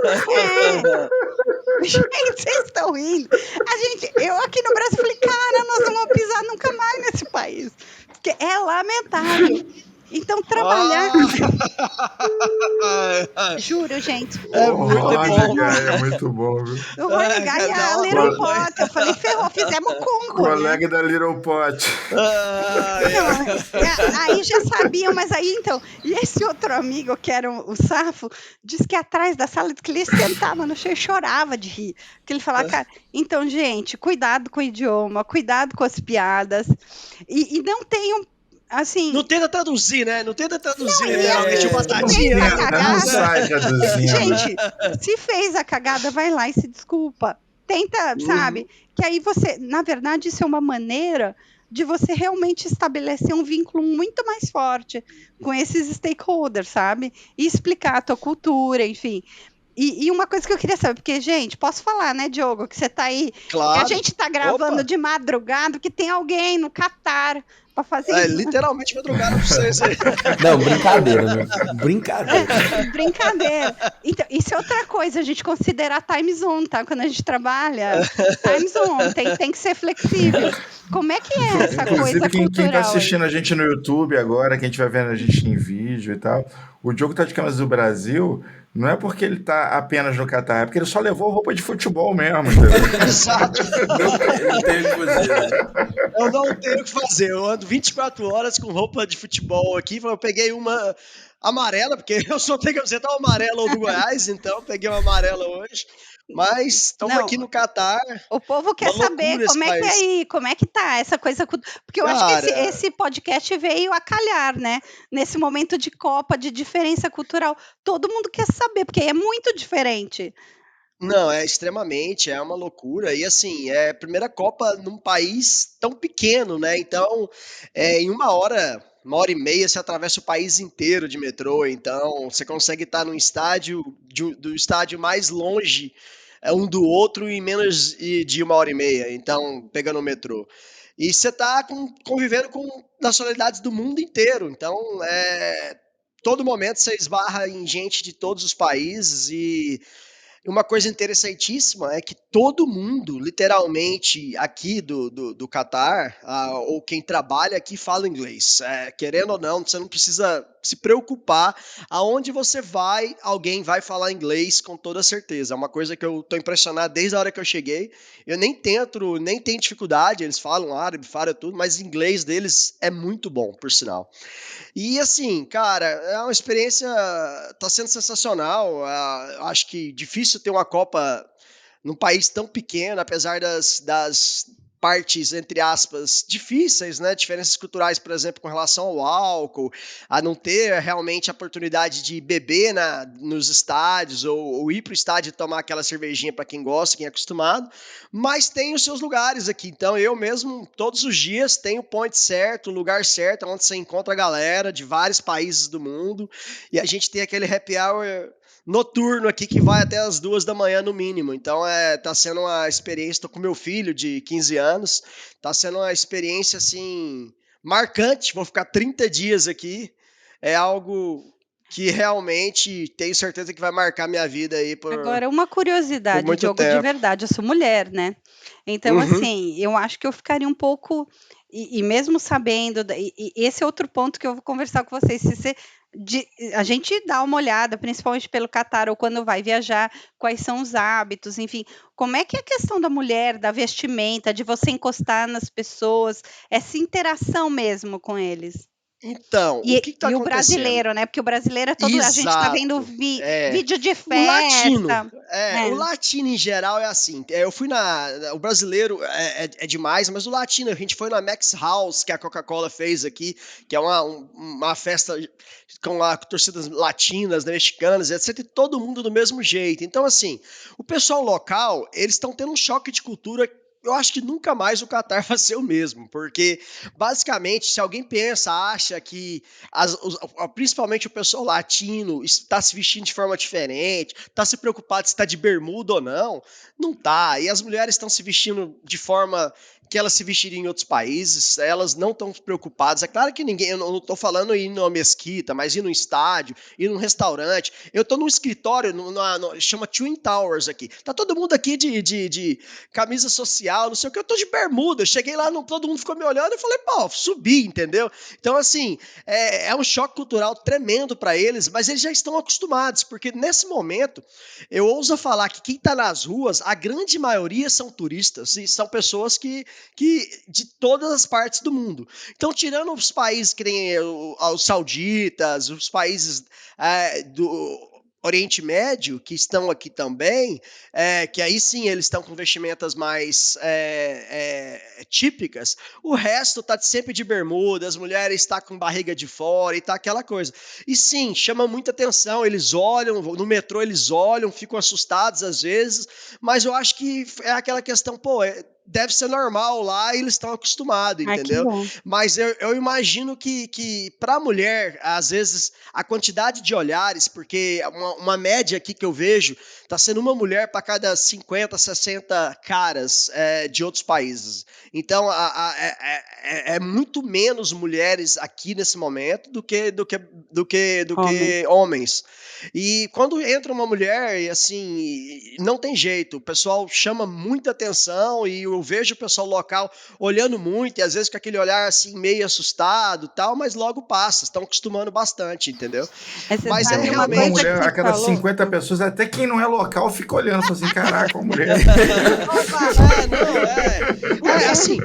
Gente, vocês estão rindo. Eu aqui no Brasil falei, cara, nós não vamos pisar nunca mais nesse país. Porque é lamentável. Então, trabalhar. Juro, gente. É muito bom. É muito bom, viu? O Horny Guy e a Little Pot. Eu falei, ferrou, fizemos combo. Colega da Little Pot. Aí já sabiam, mas aí então. E esse outro amigo, que era o Safo, disse que atrás da sala que ele sentava no chão e chorava de rir. Porque ele falava, cara, então, gente, cuidado com o idioma, cuidado com as piadas. E não tenham. Assim, Não tenta traduzir, né? Não tenta traduzir Não, realmente o batatinha. fez a cagada. Não sai traduzindo. Gente, se fez a cagada, vai lá e se desculpa. Tenta, sabe? Que aí você, na verdade, isso é uma maneira de você realmente estabelecer um vínculo muito mais forte com esses stakeholders, sabe? E explicar a tua cultura, enfim. E uma coisa que eu queria saber, porque, gente, posso falar, né, Diogo, que você tá aí, Claro. que a gente tá gravando de madrugada, que tem alguém no Catar pra fazer isso. Literalmente madrugada pra vocês aí. Não, brincadeira, né? Brincadeira. Brincadeira. Então, isso é outra coisa, a gente considerar time zone, tá? Quando a gente trabalha, time zone, tem que ser flexível. Como é que é essa Inclusive, coisa quem cultural? tá assistindo a gente no YouTube agora, quem estiver vendo a gente em vídeo e tal, o Diogo tá de Câmeras do Brasil, não é porque ele tá apenas no Catar, é porque ele só levou roupa de futebol mesmo, entendeu? Exato. Não tem o que fazer, né? Eu não tenho o que fazer. Eu ando 24 horas com roupa de futebol aqui. Eu peguei uma amarela, porque eu só tenho camiseta amarela ou do Goiás, então eu peguei uma amarela hoje. Mas estamos aqui no Catar. O povo quer saber como é que é aí, como é que tá essa coisa. Porque eu acho que esse podcast veio a calhar, né? Nesse momento de Copa, de diferença cultural. Todo mundo quer saber, porque é muito diferente. Não, é extremamente, é uma loucura. E assim, é a primeira Copa num país tão pequeno, né? Então, em uma hora e meia, você atravessa o país inteiro de metrô. Então, você consegue estar num estádio, do estádio mais longe um do outro em menos de uma hora e meia. Então, pegando o metrô. E você está convivendo com nacionalidades do mundo inteiro. Então, todo momento você esbarra em gente de todos os países e uma coisa interessantíssima é que todo mundo, literalmente, aqui do Catar, ou quem trabalha aqui, fala inglês. Querendo ou não, você não precisa se preocupar. Aonde você vai, alguém vai falar inglês com toda certeza. É uma coisa que eu tô impressionado desde a hora que eu cheguei. Eu nem tenho dificuldade, eles falam árabe, falam tudo, mas o inglês deles é muito bom, por sinal. E assim, cara, é uma experiência, tá sendo sensacional. Acho que difícil ter uma Copa num país tão pequeno, apesar das partes, entre aspas, difíceis, né? Diferenças culturais, por exemplo, com relação ao álcool, a não ter realmente a oportunidade de beber nos estádios ou ir para o estádio e tomar aquela cervejinha para quem gosta, quem é acostumado, mas tem os seus lugares aqui. Então eu mesmo, todos os dias, tenho o point certo, o lugar certo, onde você encontra a galera de vários países do mundo e a gente tem aquele happy hour noturno aqui que vai até as 2 da manhã no mínimo. Então tá sendo uma experiência, tô com meu filho de 15 anos, tá sendo uma experiência assim marcante, vou ficar 30 dias aqui, é algo que realmente tenho certeza que vai marcar minha vida aí por Agora, uma curiosidade, muito Diogo, de tempo. verdade, eu sou mulher, né? Então, assim, eu acho que eu ficaria um pouco, e mesmo sabendo, e esse é outro ponto que eu vou conversar com vocês, a gente dá uma olhada, principalmente pelo Catar, ou quando vai viajar, quais são os hábitos, enfim, como é que é a questão da mulher, da vestimenta, de você encostar nas pessoas, essa interação mesmo com eles? Então, E, o que tá e o acontecendo? brasileiro, né? Porque o brasileiro é todo. A gente tá vendo vídeo de festa. O latino em geral é assim. Eu fui o brasileiro é demais, mas o latino, a gente foi na Max House, que a Coca-Cola fez aqui, que é uma festa com torcidas latinas, né, mexicanas, etc. E todo mundo do mesmo jeito. Então, assim, o pessoal local, eles estão tendo um choque de cultura. Eu acho que nunca mais o Catar vai ser o mesmo, porque basicamente, se alguém acha que principalmente o pessoal latino está se vestindo de forma diferente, está se preocupado se está de bermuda ou não tá. E as mulheres estão se vestindo de forma que elas se vestiriam em outros países, elas não estão preocupadas. É claro que ninguém, eu não estou falando ir numa mesquita, mas ir num estádio, ir num restaurante. Eu estou num escritório, chama Twin Towers aqui. Tá todo mundo aqui de camisa social, não sei o que, eu tô de bermuda. Eu cheguei lá, todo mundo ficou me olhando, eu falei, pô, subi, entendeu? Então, assim, é um choque cultural tremendo para eles, mas eles já estão acostumados, porque nesse momento, eu ouso falar que quem tá nas ruas, a grande maioria são turistas, e são pessoas que de todas as partes do mundo. Então, tirando os países que nem os sauditas, os países do Oriente Médio, que estão aqui também, que aí sim eles estão com vestimentas mais típicas, o resto tá sempre de bermuda, as mulheres estão com barriga de fora e tá aquela coisa. E sim, chama muita atenção, eles olham, no metrô eles olham, ficam assustados às vezes, mas eu acho que é aquela questão, pô, deve ser normal lá e eles estão acostumados, entendeu? Mas eu imagino que para a mulher, às vezes, a quantidade de olhares, porque uma média aqui que eu vejo, está sendo uma mulher para cada 50, 60 caras de outros países. Então, é muito menos mulheres aqui nesse momento do que homens. E quando entra uma mulher, assim, não tem jeito, o pessoal chama muita atenção e eu vejo o pessoal local olhando muito e às vezes com aquele olhar assim meio assustado e tal, mas logo passa, estão acostumando bastante, entendeu? Mas é realmente... Uma mulher a cada 50 pessoas, até quem não é local fica olhando, fala assim, caraca, uma mulher. Assim,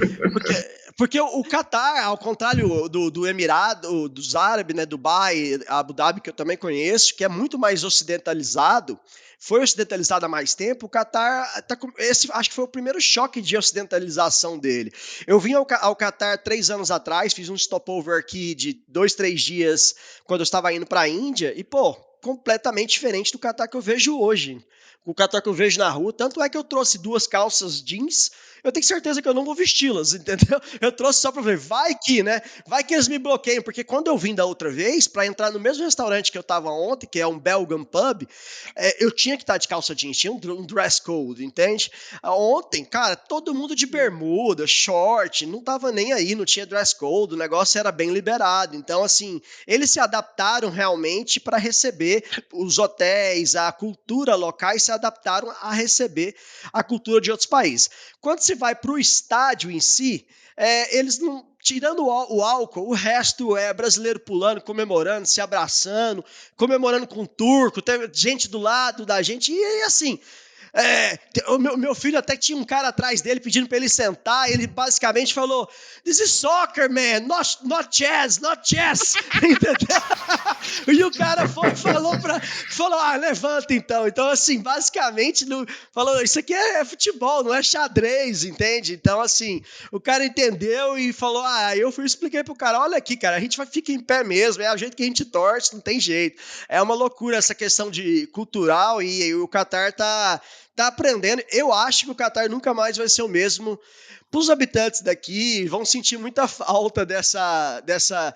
porque o Catar, ao contrário do Emirado, dos árabes, né, Dubai, Abu Dhabi, que eu também conheço, que é muito mais ocidentalizado, foi ocidentalizado há mais tempo, o Catar, acho que foi o primeiro choque de ocidentalização dele. Eu vim ao Catar 3 anos atrás, fiz um stopover aqui de 2, 3 dias, quando eu estava indo para a Índia, e pô, completamente diferente do Catar que eu vejo hoje. O Catar que eu vejo na rua, tanto é que eu trouxe 2 calças jeans, eu tenho certeza que eu não vou vesti-las, entendeu? Eu trouxe só pra ver, vai que, né? Vai que eles me bloqueiam, porque quando eu vim da outra vez, pra entrar no mesmo restaurante que eu tava ontem, que é um Belgian Pub, eu tinha que estar de calça jeans, tinha um dress code, entende? Ontem, cara, todo mundo de bermuda, short, não tava nem aí, não tinha dress code, o negócio era bem liberado. Então, assim, eles se adaptaram realmente para receber os hotéis, a cultura locais se adaptaram a receber a cultura de outros países. Quando você vai para o estádio em si, eles não... Tirando o álcool, o resto é brasileiro pulando, comemorando, se abraçando, comemorando com o turco, tem gente do lado da gente, e assim... o meu filho até tinha um cara atrás dele pedindo pra ele sentar, ele basicamente falou, this is soccer, man, not chess, not chess, entendeu? E o cara falou, levanta então. Então, assim, basicamente, falou, isso aqui é futebol, não é xadrez, entende? Então, assim, o cara entendeu e falou, eu expliquei pro cara, olha aqui, cara, a gente fica em pé mesmo, é o jeito que a gente torce, não tem jeito. É uma loucura essa questão de cultural e o Catar tá aprendendo. Eu acho que o Catar nunca mais vai ser o mesmo. Para os habitantes daqui, vão sentir muita falta dessa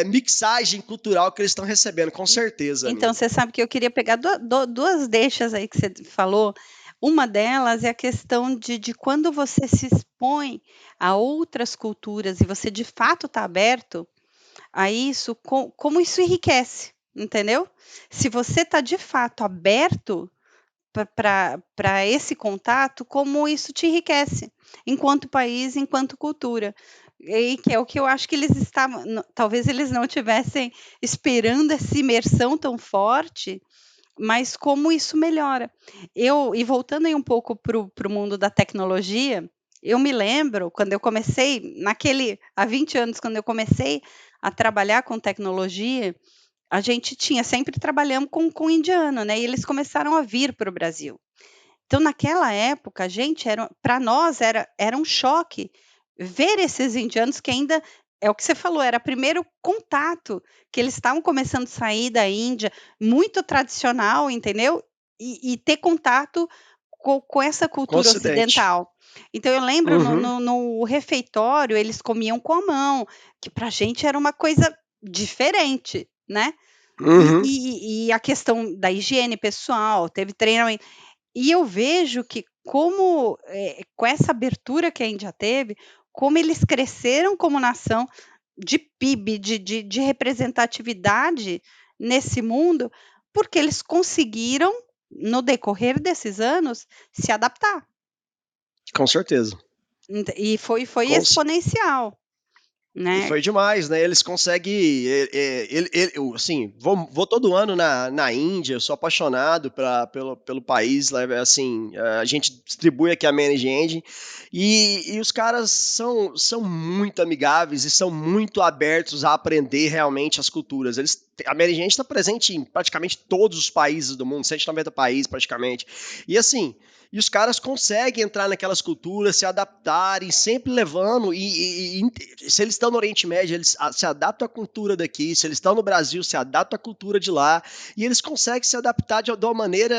mixagem cultural que eles estão recebendo, com certeza. Então, você sabe que eu queria pegar duas deixas aí que você falou. Uma delas é a questão de quando você se expõe a outras culturas e você de fato está aberto a isso, como isso enriquece, entendeu? Se você está de fato aberto para esse contato, como isso te enriquece, enquanto país, enquanto cultura. E que é o que eu acho que eles estavam, talvez eles não tivessem esperando essa imersão tão forte, mas como isso melhora. E voltando aí um pouco para o mundo da tecnologia, eu me lembro, quando eu comecei, há 20 anos, quando eu comecei a trabalhar com tecnologia, a gente sempre trabalhamos com indiano, né? E eles começaram a vir para o Brasil. Então, naquela época, para nós era um choque ver esses indianos que ainda, é o que você falou, era o primeiro contato, que eles estavam começando a sair da Índia, muito tradicional, entendeu? E ter contato com essa cultura ocidental. Então, eu lembro, no refeitório, eles comiam com a mão, que para a gente era uma coisa diferente, né? E a questão da higiene pessoal, teve treinamento. E eu vejo que como, com essa abertura que a Índia teve, como eles cresceram como nação de PIB, de representatividade nesse mundo, porque eles conseguiram, no decorrer desses anos, se adaptar. Com certeza. E foi Com- exponencial, E né? foi demais, né? Eles conseguem. Eu, assim, vou todo ano na Índia, eu sou apaixonado pelo país. Lá, assim, a gente distribui aqui a Manage Engine e os caras são muito amigáveis e são muito abertos a aprender realmente as culturas. A Manage Engine está presente em praticamente todos os países do mundo, 190 países praticamente. E assim. E os caras conseguem entrar naquelas culturas, se adaptarem, sempre levando. E se eles estão no Oriente Médio, eles se adaptam à cultura daqui. Se eles estão no Brasil, se adaptam à cultura de lá. E eles conseguem se adaptar de uma maneira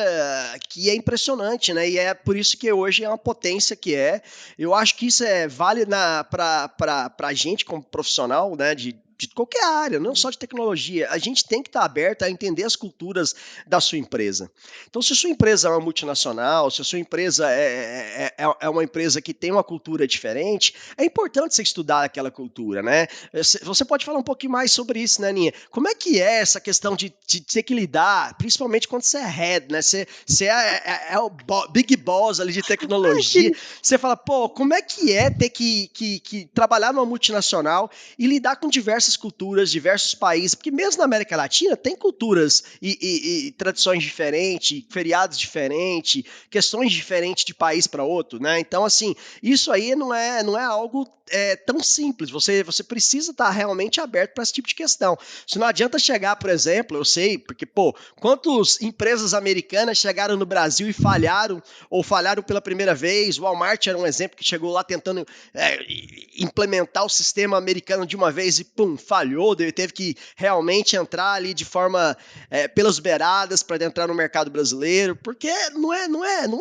que é impressionante, né? E é por isso que hoje é uma potência que é. Eu acho que isso vale para a gente como profissional, né? De qualquer área, não só de tecnologia. A gente tem que estar aberto a entender as culturas da sua empresa. Então, se a sua empresa é uma multinacional, se a sua empresa é uma empresa que tem uma cultura diferente, é importante você estudar aquela cultura, né? Você pode falar um pouquinho mais sobre isso, né, Aninha? Como é que é essa questão de ter que lidar, principalmente quando você é head, né? Você é o big boss ali de tecnologia. Você fala, pô, como é que é ter que trabalhar numa multinacional e lidar com diversas culturas, diversos países? Porque mesmo na América Latina tem culturas e tradições diferentes, feriados diferentes, questões diferentes de país para outro, né? Então, assim, isso aí não é algo tão simples. Você precisa estar realmente aberto para esse tipo de questão. Se não adianta chegar, por exemplo, eu sei, porque, pô, quantas empresas americanas chegaram no Brasil e falharam, ou falharam pela primeira vez? O Walmart era um exemplo que chegou lá tentando implementar o sistema americano de uma vez e, pum, falhou, teve que realmente entrar ali de forma pelas beiradas para entrar no mercado brasileiro, porque não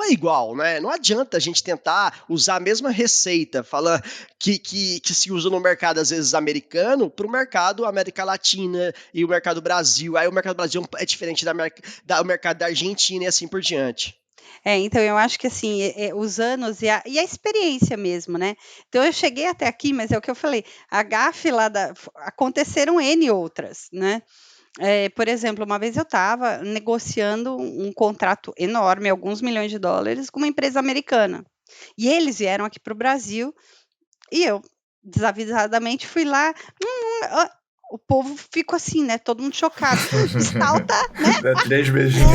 é igual, né? Não adianta a gente tentar usar a mesma receita, falando que se usa no mercado, às vezes, americano, para o mercado América Latina e o mercado Brasil. Aí o mercado Brasil é diferente do mercado da Argentina e assim por diante. Então eu acho que assim, os anos e a experiência mesmo, né? Então eu cheguei até aqui, mas é o que eu falei, a gafe lá aconteceram N outras, né? Por exemplo, uma vez eu estava negociando um contrato enorme, alguns milhões de dólares, com uma empresa americana. E eles vieram aqui para o Brasil e eu, desavisadamente, fui lá. O povo ficou assim, né? Todo mundo chocado. Salta, né? Dá 3 beijinhos.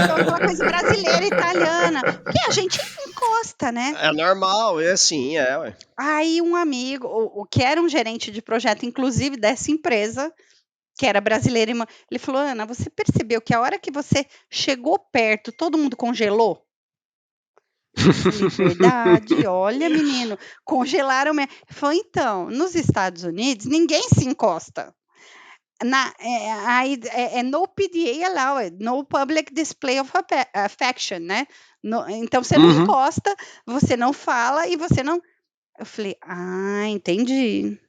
Então aquela coisa brasileira, italiana. Porque a gente encosta, né? É normal, é assim, ué. Aí um amigo, o que era um gerente de projeto, inclusive dessa empresa, que era brasileiro, ele falou, Ana, você percebeu que a hora que você chegou perto, todo mundo congelou? Eu falei, verdade, olha, menino, congelaram mesmo. Ele falou, então, nos Estados Unidos, ninguém se encosta. No PDA allowed, no public display of affection, né? Então, você não encosta, você não fala e você não... Eu falei, entendi.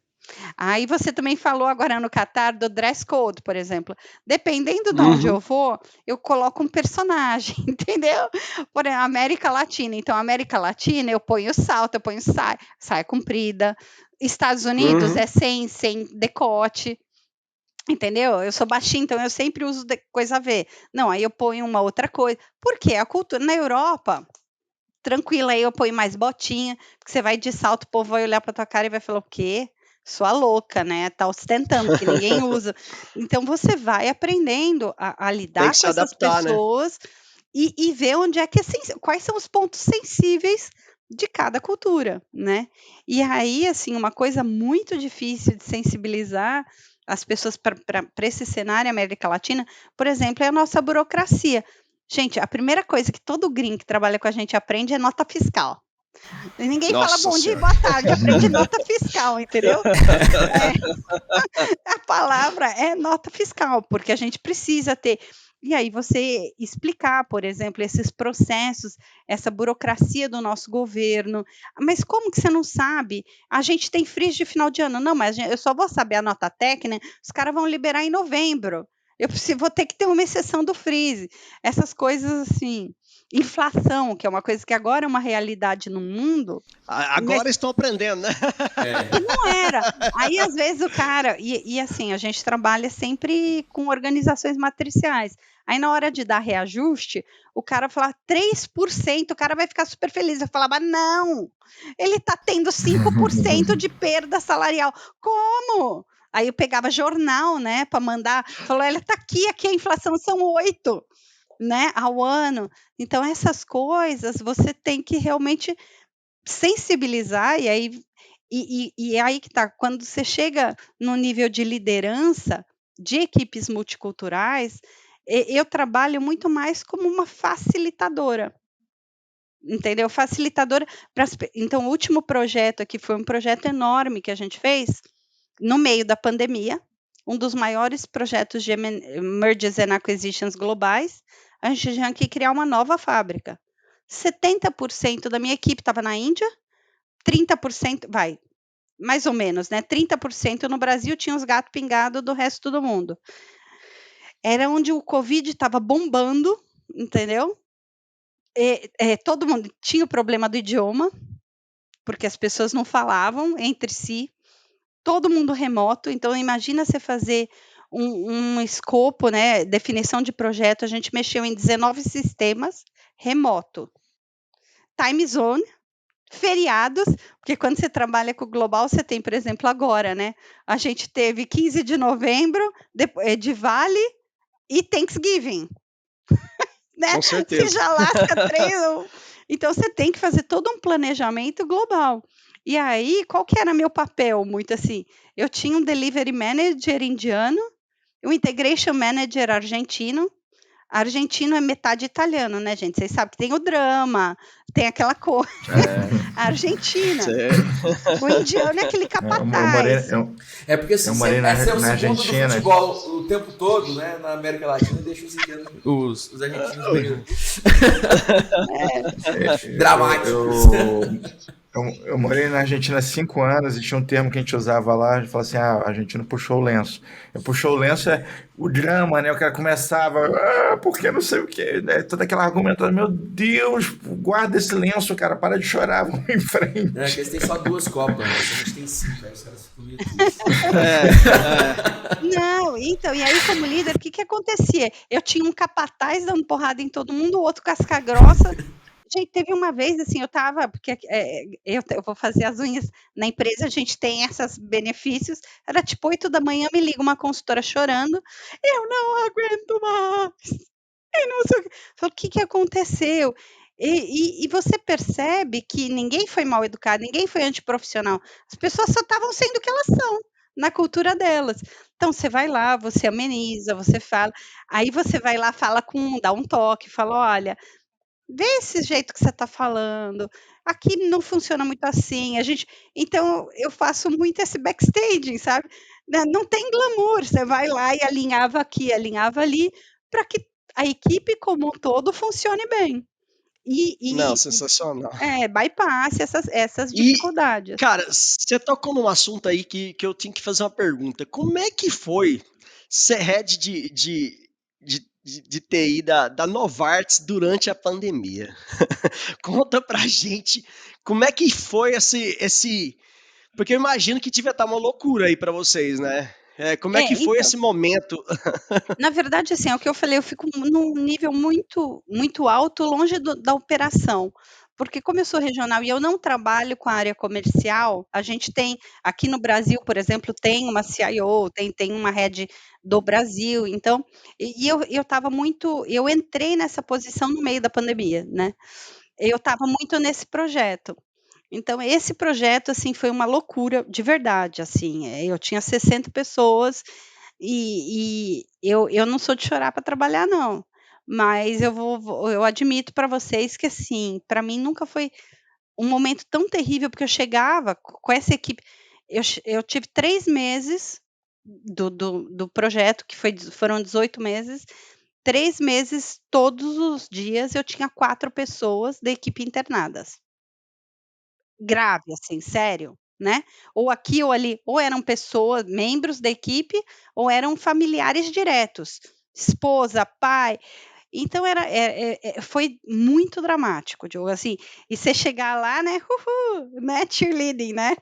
Aí você também falou agora no Catar do dress code, por exemplo. Dependendo de onde eu vou, eu coloco um personagem, entendeu? Por exemplo, América Latina. Então, América Latina, eu ponho salto, eu ponho saia comprida. Estados Unidos é sem decote. Entendeu? Eu sou baixinha, então eu sempre uso coisa a ver. Não, aí eu ponho uma outra coisa. Por quê? A cultura na Europa... Tranquila, aí eu ponho mais botinha, porque você vai de salto, o povo vai olhar para tua cara e vai falar, o quê? Sua louca, né? Tá ostentando, que ninguém usa. Então, você vai aprendendo a lidar com essas pessoas, né? E ver onde é que quais são os pontos sensíveis de cada cultura, né? E aí, assim, uma coisa muito difícil de sensibilizar as pessoas para esse cenário América Latina, por exemplo, é a nossa burocracia. Gente, a primeira coisa que todo gringo que trabalha com a gente aprende é nota fiscal. Ninguém fala bom dia e boa tarde, aprende nota fiscal, entendeu? A palavra é nota fiscal, porque a gente precisa ter. E aí você explicar, por exemplo, esses processos, essa burocracia do nosso governo. Mas como que você não sabe? A gente tem freeze de final de ano. Não, mas eu só vou saber a nota técnica, os caras vão liberar em novembro. Eu vou ter que ter uma exceção do freeze. Essas coisas assim. Inflação, que é uma coisa que agora é uma realidade no mundo. Agora estão aprendendo, né? E não era. Aí, às vezes, o cara... E assim, a gente trabalha sempre com organizações matriciais. Aí, na hora de dar reajuste, o cara fala 3%, o cara vai ficar super feliz. Eu falava, não, ele está tendo 5% de perda salarial. Como? Aí eu pegava jornal, né, para mandar. Falou, ela está aqui a inflação são 8%, né, ao ano. Então, essas coisas você tem que realmente sensibilizar, e aí que tá, quando você chega no nível de liderança de equipes multiculturais, eu trabalho muito mais como uma facilitadora, entendeu? Facilitadora. Então, o último projeto aqui foi um projeto enorme que a gente fez no meio da pandemia, um dos maiores projetos de mergers and acquisitions globais. A gente tinha que criar uma nova fábrica. 70% da minha equipe estava na Índia, 30%, mais ou menos, né? 30% no Brasil tinha os gatos pingados do resto do mundo. Era onde o Covid estava bombando, entendeu? Todo mundo tinha o problema do idioma, porque as pessoas não falavam entre si, todo mundo remoto. Então, imagina você fazer um escopo, né? Definição de projeto, a gente mexeu em 19 sistemas remoto. Time zone, feriados, porque quando você trabalha com o global, você tem, por exemplo, agora, né? A gente teve 15 de novembro, de Vale e Thanksgiving, né? Com certeza. Você já lasca 3. Então, você tem que fazer todo um planejamento global. E aí, qual que era meu papel? Muito assim, eu tinha um delivery manager indiano, um integration manager argentino. Argentino é metade italiano, né, gente? Vocês sabem que tem o drama, tem aquela coisa. A Argentina. O indiano é aquele capataz. É porque assim, eu morei essa é o na segundo do Argentina. futebol o tempo todo, né? Na América Latina, deixa os argentinos meio dramáticos. Eu morei na Argentina há 5 anos e tinha um termo que a gente usava lá, a gente falava assim, a Argentina puxou o lenço. Puxou o lenço é o drama, né? O cara começava, porque não sei o quê, né? Toda aquela argumentação, meu Deus, guarda esse lenço, cara, para de chorar, vamos em frente. É que eles têm só 2 copas, né? A gente tem 5, aí os caras ficam meio Não, então, e aí como líder, o que acontecia? Eu tinha um capataz dando porrada em todo mundo, o outro casca grossa. Gente, teve uma vez, assim, eu tava, porque eu vou fazer as unhas na empresa, a gente tem esses benefícios, era tipo 8 da manhã, me liga uma consultora chorando, eu não aguento mais, eu não sei o que. Falo, o que aconteceu? E você percebe que ninguém foi mal educado, ninguém foi antiprofissional, as pessoas só estavam sendo o que elas são, na cultura delas. Então, você vai lá, você ameniza, você fala, aí você vai lá, dá um toque, fala, olha, vê esse jeito que você está falando, aqui não funciona muito assim, então eu faço muito esse backstage, sabe? Não tem glamour, você vai lá e alinhava aqui, alinhava ali, para que a equipe como um todo funcione bem. Não, sensacional. Bypasse essas dificuldades. Cara, você tocou num assunto aí que eu tenho que fazer uma pergunta. Como é que foi ser head de TI da Novartis durante a pandemia? Conta pra gente como é que foi esse... Porque eu imagino que devia estar uma loucura aí pra vocês, né? Como é que foi esse momento? Na verdade, assim, é o que eu falei, eu fico num nível muito, muito alto, longe da operação. Porque como eu sou regional e eu não trabalho com a área comercial, a gente tem, aqui no Brasil, por exemplo, tem uma CIO, tem uma head do Brasil, então, eu estava muito, eu entrei nessa posição no meio da pandemia, né? Eu estava muito nesse projeto. Então, esse projeto, assim, foi uma loucura, de verdade, assim, eu tinha 60 pessoas e eu não sou de chorar para trabalhar não, mas eu admito para vocês que, assim, para mim nunca foi um momento tão terrível, porque eu chegava com essa equipe, eu tive 3 meses do projeto, que foram 18 meses, 3 meses, todos os dias, eu tinha 4 pessoas da equipe internadas. Grave, assim, sério, né? Ou aqui ou ali, ou eram pessoas, membros da equipe, ou eram familiares diretos, esposa, pai. Então foi muito dramático, Diogo, assim, e você chegar lá, né, uhul, né, cheerleading, né,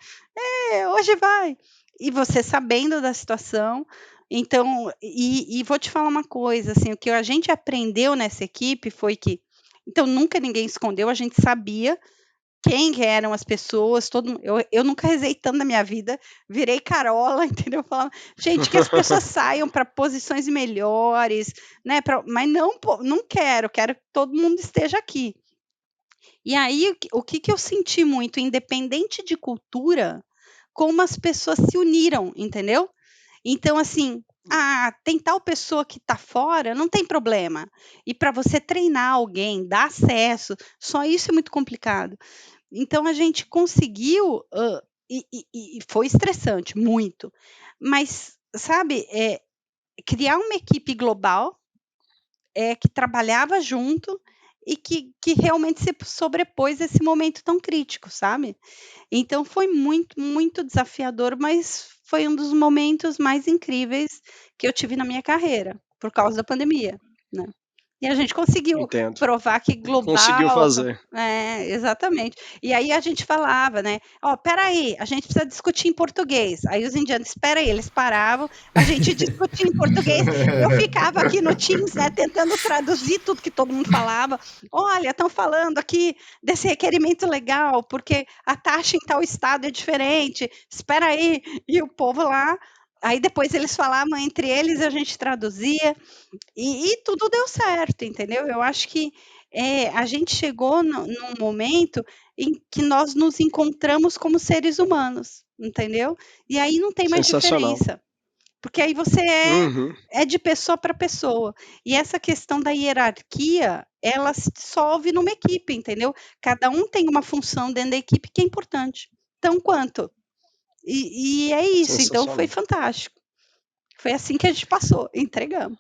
hoje vai, e você sabendo da situação, então, e vou te falar uma coisa, assim, o que a gente aprendeu nessa equipe foi que, então, nunca ninguém escondeu, a gente sabia quem eram as pessoas, eu nunca rezei tanto na minha vida, virei carola, entendeu? Falava, gente, que as pessoas saiam para posições melhores, né? Mas não quero que todo mundo esteja aqui. E aí, o que eu senti muito, independente de cultura, como as pessoas se uniram, entendeu? Então, assim, tem tal pessoa que está fora, não tem problema. E para você treinar alguém, dar acesso, só isso é muito complicado. Então a gente conseguiu, e foi estressante, muito. Mas, sabe, criar uma equipe global, que trabalhava junto e que realmente se sobrepôs a esse momento tão crítico, sabe? Então foi muito, muito desafiador, mas foi um dos momentos mais incríveis que eu tive na minha carreira, por causa da pandemia, né? E a gente conseguiu Entendo. provar que Conseguiu global fazer. exatamente. E aí a gente falava, né, "Ó, espera aí, a gente precisa discutir em português". Aí os indianos: "Espera aí", eles paravam, a gente discutia em português, eu ficava aqui no Teams, né, tentando traduzir tudo que todo mundo falava. "Olha, estão falando aqui desse requerimento legal, porque a taxa em tal estado é diferente, espera aí". E o povo lá, aí depois eles falavam entre eles, a gente traduzia. E tudo deu certo, entendeu? Eu acho que, a gente chegou num momento em que nós nos encontramos como seres humanos, entendeu? E aí não tem mais Sensacional. diferença, porque aí você Uhum. é de pessoa para pessoa. E essa questão da hierarquia, ela se dissolve numa equipe, entendeu? Cada um tem uma função dentro da equipe que é importante, tão quanto. E é isso, então foi Sensacional. fantástico. Foi assim que a gente passou, entregamos.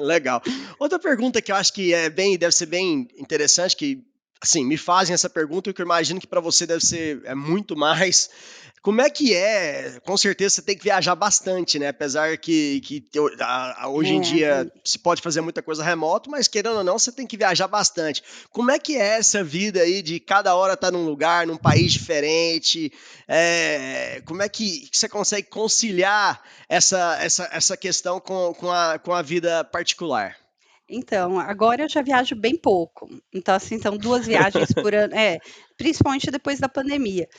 Legal. Outra pergunta que eu acho que deve ser bem interessante, que assim, me fazem essa pergunta, e que eu imagino que para você deve ser muito mais. Como é que é? Com certeza você tem que viajar bastante, né? Apesar que hoje em dia se pode fazer muita coisa remoto, mas querendo ou não, você tem que viajar bastante. Como é que é essa vida aí de cada hora estar num lugar, num país diferente? Como é que você consegue conciliar essa questão com a vida particular? Então, agora eu já viajo bem pouco. Então, assim, são 2 viagens por ano principalmente depois da pandemia.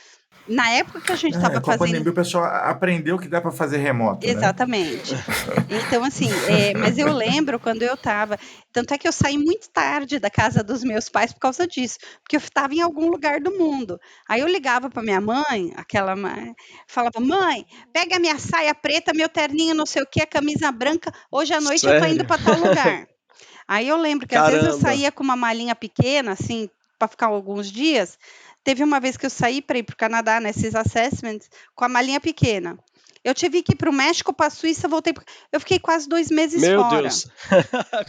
Na época que a gente estava Com a fazendo pandemia o pessoal aprendeu que dá para fazer remoto, né? exatamente. Então, assim, mas eu lembro quando eu estava tanto é que eu saí muito tarde da casa dos meus pais por causa disso, porque eu estava em algum lugar do mundo. Aí eu ligava para minha mãe, aquela mãe, falava: "Mãe, pega a minha saia preta, meu terninho não sei o quê, a camisa branca, hoje à noite eu tô indo Sério? para tal lugar". Aí eu lembro que às vezes eu Caramba. saía com uma malinha pequena, assim, para ficar alguns dias. Teve uma vez que eu saí para ir para o Canadá nesses assessments com a malinha pequena. Eu tive que ir para o México, para a Suíça, eu fiquei quase 2 meses Meu fora. Deus.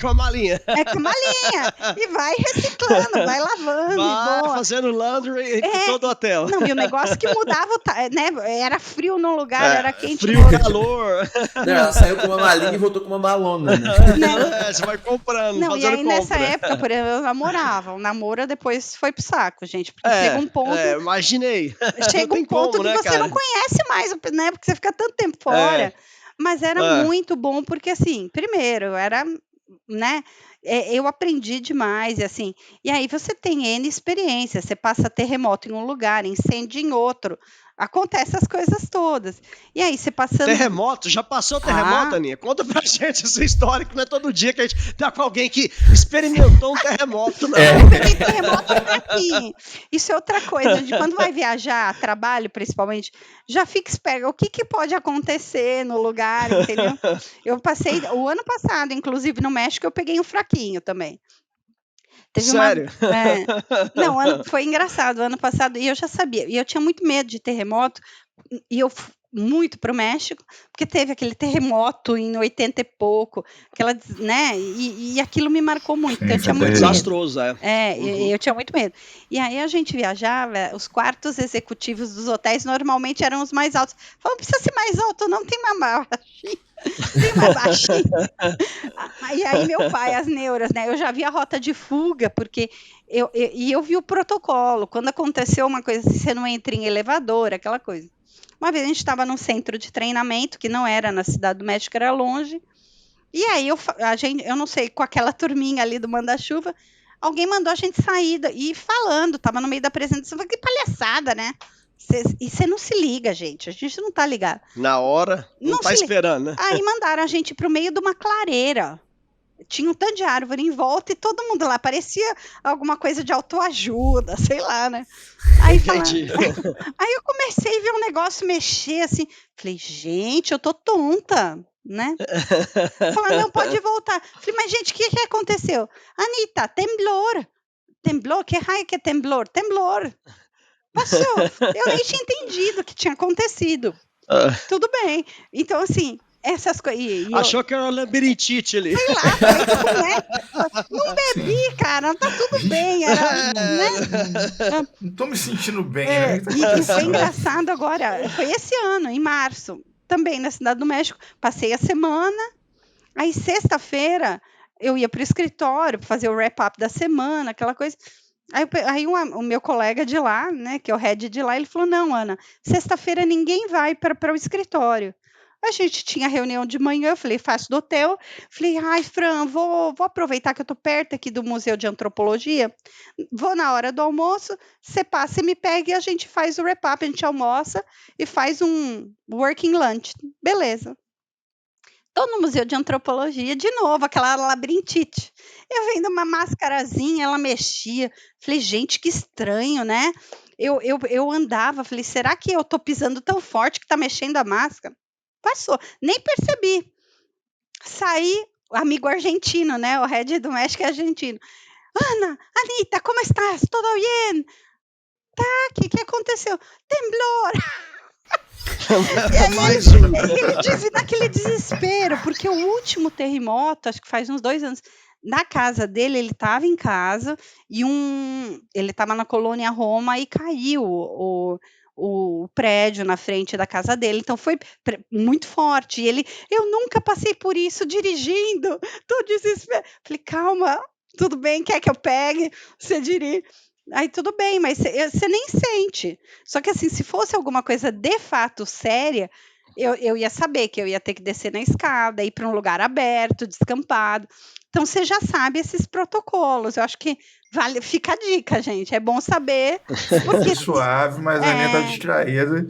Com a malinha. Com a malinha. E vai reciclando, vai lavando e Vai boa. fazendo laundry em todo o hotel. Não, e o negócio que mudava, né? Era frio num lugar, era quente no Frio, outro. calor. Não, ela saiu com uma malinha e voltou com uma balona, né? Você vai comprando, Não, e fazendo aí nessa compra. época, por exemplo, eu namorava. O namoro depois foi pro saco, gente, porque chega um ponto imaginei. Não chega um tem ponto como, que né, você não cara? conhece mais, né? Porque você fica tanto tempo fora. Mas era muito bom, porque assim, primeiro, né? Eu aprendi demais, e assim. E aí você tem N experiência, você passa terremoto em um lugar, incêndio em outro. Acontece as coisas todas. E aí, você passando. Terremoto? Já passou terremoto, Ah, Aninha? Conta pra gente essa história, que não é todo dia que a gente tá com alguém que experimentou um terremoto, não. eu peguei terremoto aqui. Isso é outra coisa, de quando vai viajar, trabalho principalmente, já fica esperto. O que pode acontecer no lugar, entendeu? Eu passei, o ano passado, inclusive no México, eu peguei um fraquinho também. Teve uma. Sério? Não, foi engraçado. O ano passado, e eu já sabia, e eu tinha muito medo de terremoto, e eu muito para o México, porque teve aquele terremoto em 80 e pouco, né? E aquilo me marcou muito, Sim, então eu tinha foi muito terrível. medo. Desastroso, é. Eu tinha muito medo. E aí a gente viajava, os quartos executivos dos hotéis normalmente eram os mais altos. Falou, não precisa ser mais alto, não, tem mais baixinho. Tem mais baixinho. E aí meu pai, as neuras, né? Eu já vi a rota de fuga, porque eu vi o protocolo. Quando aconteceu uma coisa assim, você não entra em elevador, aquela coisa. Uma vez a gente estava num centro de treinamento, que não era na Cidade do México, era longe. E aí eu não sei, com aquela turminha ali do manda-chuva, alguém mandou a gente sair e falando, tava no meio da apresentação, falei, que palhaçada, né? E você não se liga, gente, a gente não tá ligado. Na hora, não tá se liga. esperando, né? Aí mandaram a gente pro meio de uma clareira. Tinha um tanto de árvore em volta e todo mundo lá, parecia alguma coisa de autoajuda, sei lá, né? Aí, Entendi. aí eu comecei a ver um negócio mexer assim, falei, gente, eu tô tonta, né? Falei, não, pode voltar. Falei, mas gente, o que aconteceu? Anitta, temblor. Temblor? Que raio que é temblor? Temblor. Passou. Eu nem tinha entendido o que tinha acontecido. Tudo bem. Então, assim, essas coisas. Achou que era uma labirintite ali. Sei lá, falei, não bebi, cara, tá tudo bem. Era, né? Não tô me sentindo bem, né? E foi engraçado agora, foi esse ano, em março, também na Cidade do México. Passei a semana, aí sexta-feira eu ia para o escritório para fazer o wrap-up da semana, aquela coisa. Aí o meu colega de lá, né, que é o head de lá, ele falou, não, Ana, sexta-feira ninguém vai para o escritório. A gente tinha reunião de manhã, eu falei, faço do hotel. Falei, ai, Fran, vou aproveitar que eu tô perto aqui do Museu de Antropologia. Vou na hora do almoço, você passa e me pega e a gente faz o wrap-up, a gente almoça e faz um working lunch. Beleza. Tô no Museu de Antropologia, de novo, aquela labirintite. Eu vendo uma mascarazinha, ela mexia. Falei, gente, que estranho, né? Eu andava, falei, será que eu tô pisando tão forte que tá mexendo a máscara? Passou, nem percebi. Saí, o amigo argentino, né? O head do México é argentino. Ana, Anitta, como estás? Tudo bem? Tá, o que aconteceu? Temblor! E aí ele disse naquele desespero, porque o último terremoto, acho que faz uns 2 anos, na casa dele, ele estava em casa e ele estava na colônia Roma e caiu o prédio na frente da casa dele, então foi muito forte. E eu nunca passei por isso dirigindo, tô desesperado. Falei, calma, tudo bem, quer que eu pegue? Você dirige. Aí tudo bem, mas você nem sente. Só que assim, se fosse alguma coisa de fato séria, eu ia saber que eu ia ter que descer na escada, ir para um lugar aberto, descampado. Então você já sabe esses protocolos. Eu acho que fica a dica, gente. É bom saber. Porque suave, mas a Aninha tá distraída.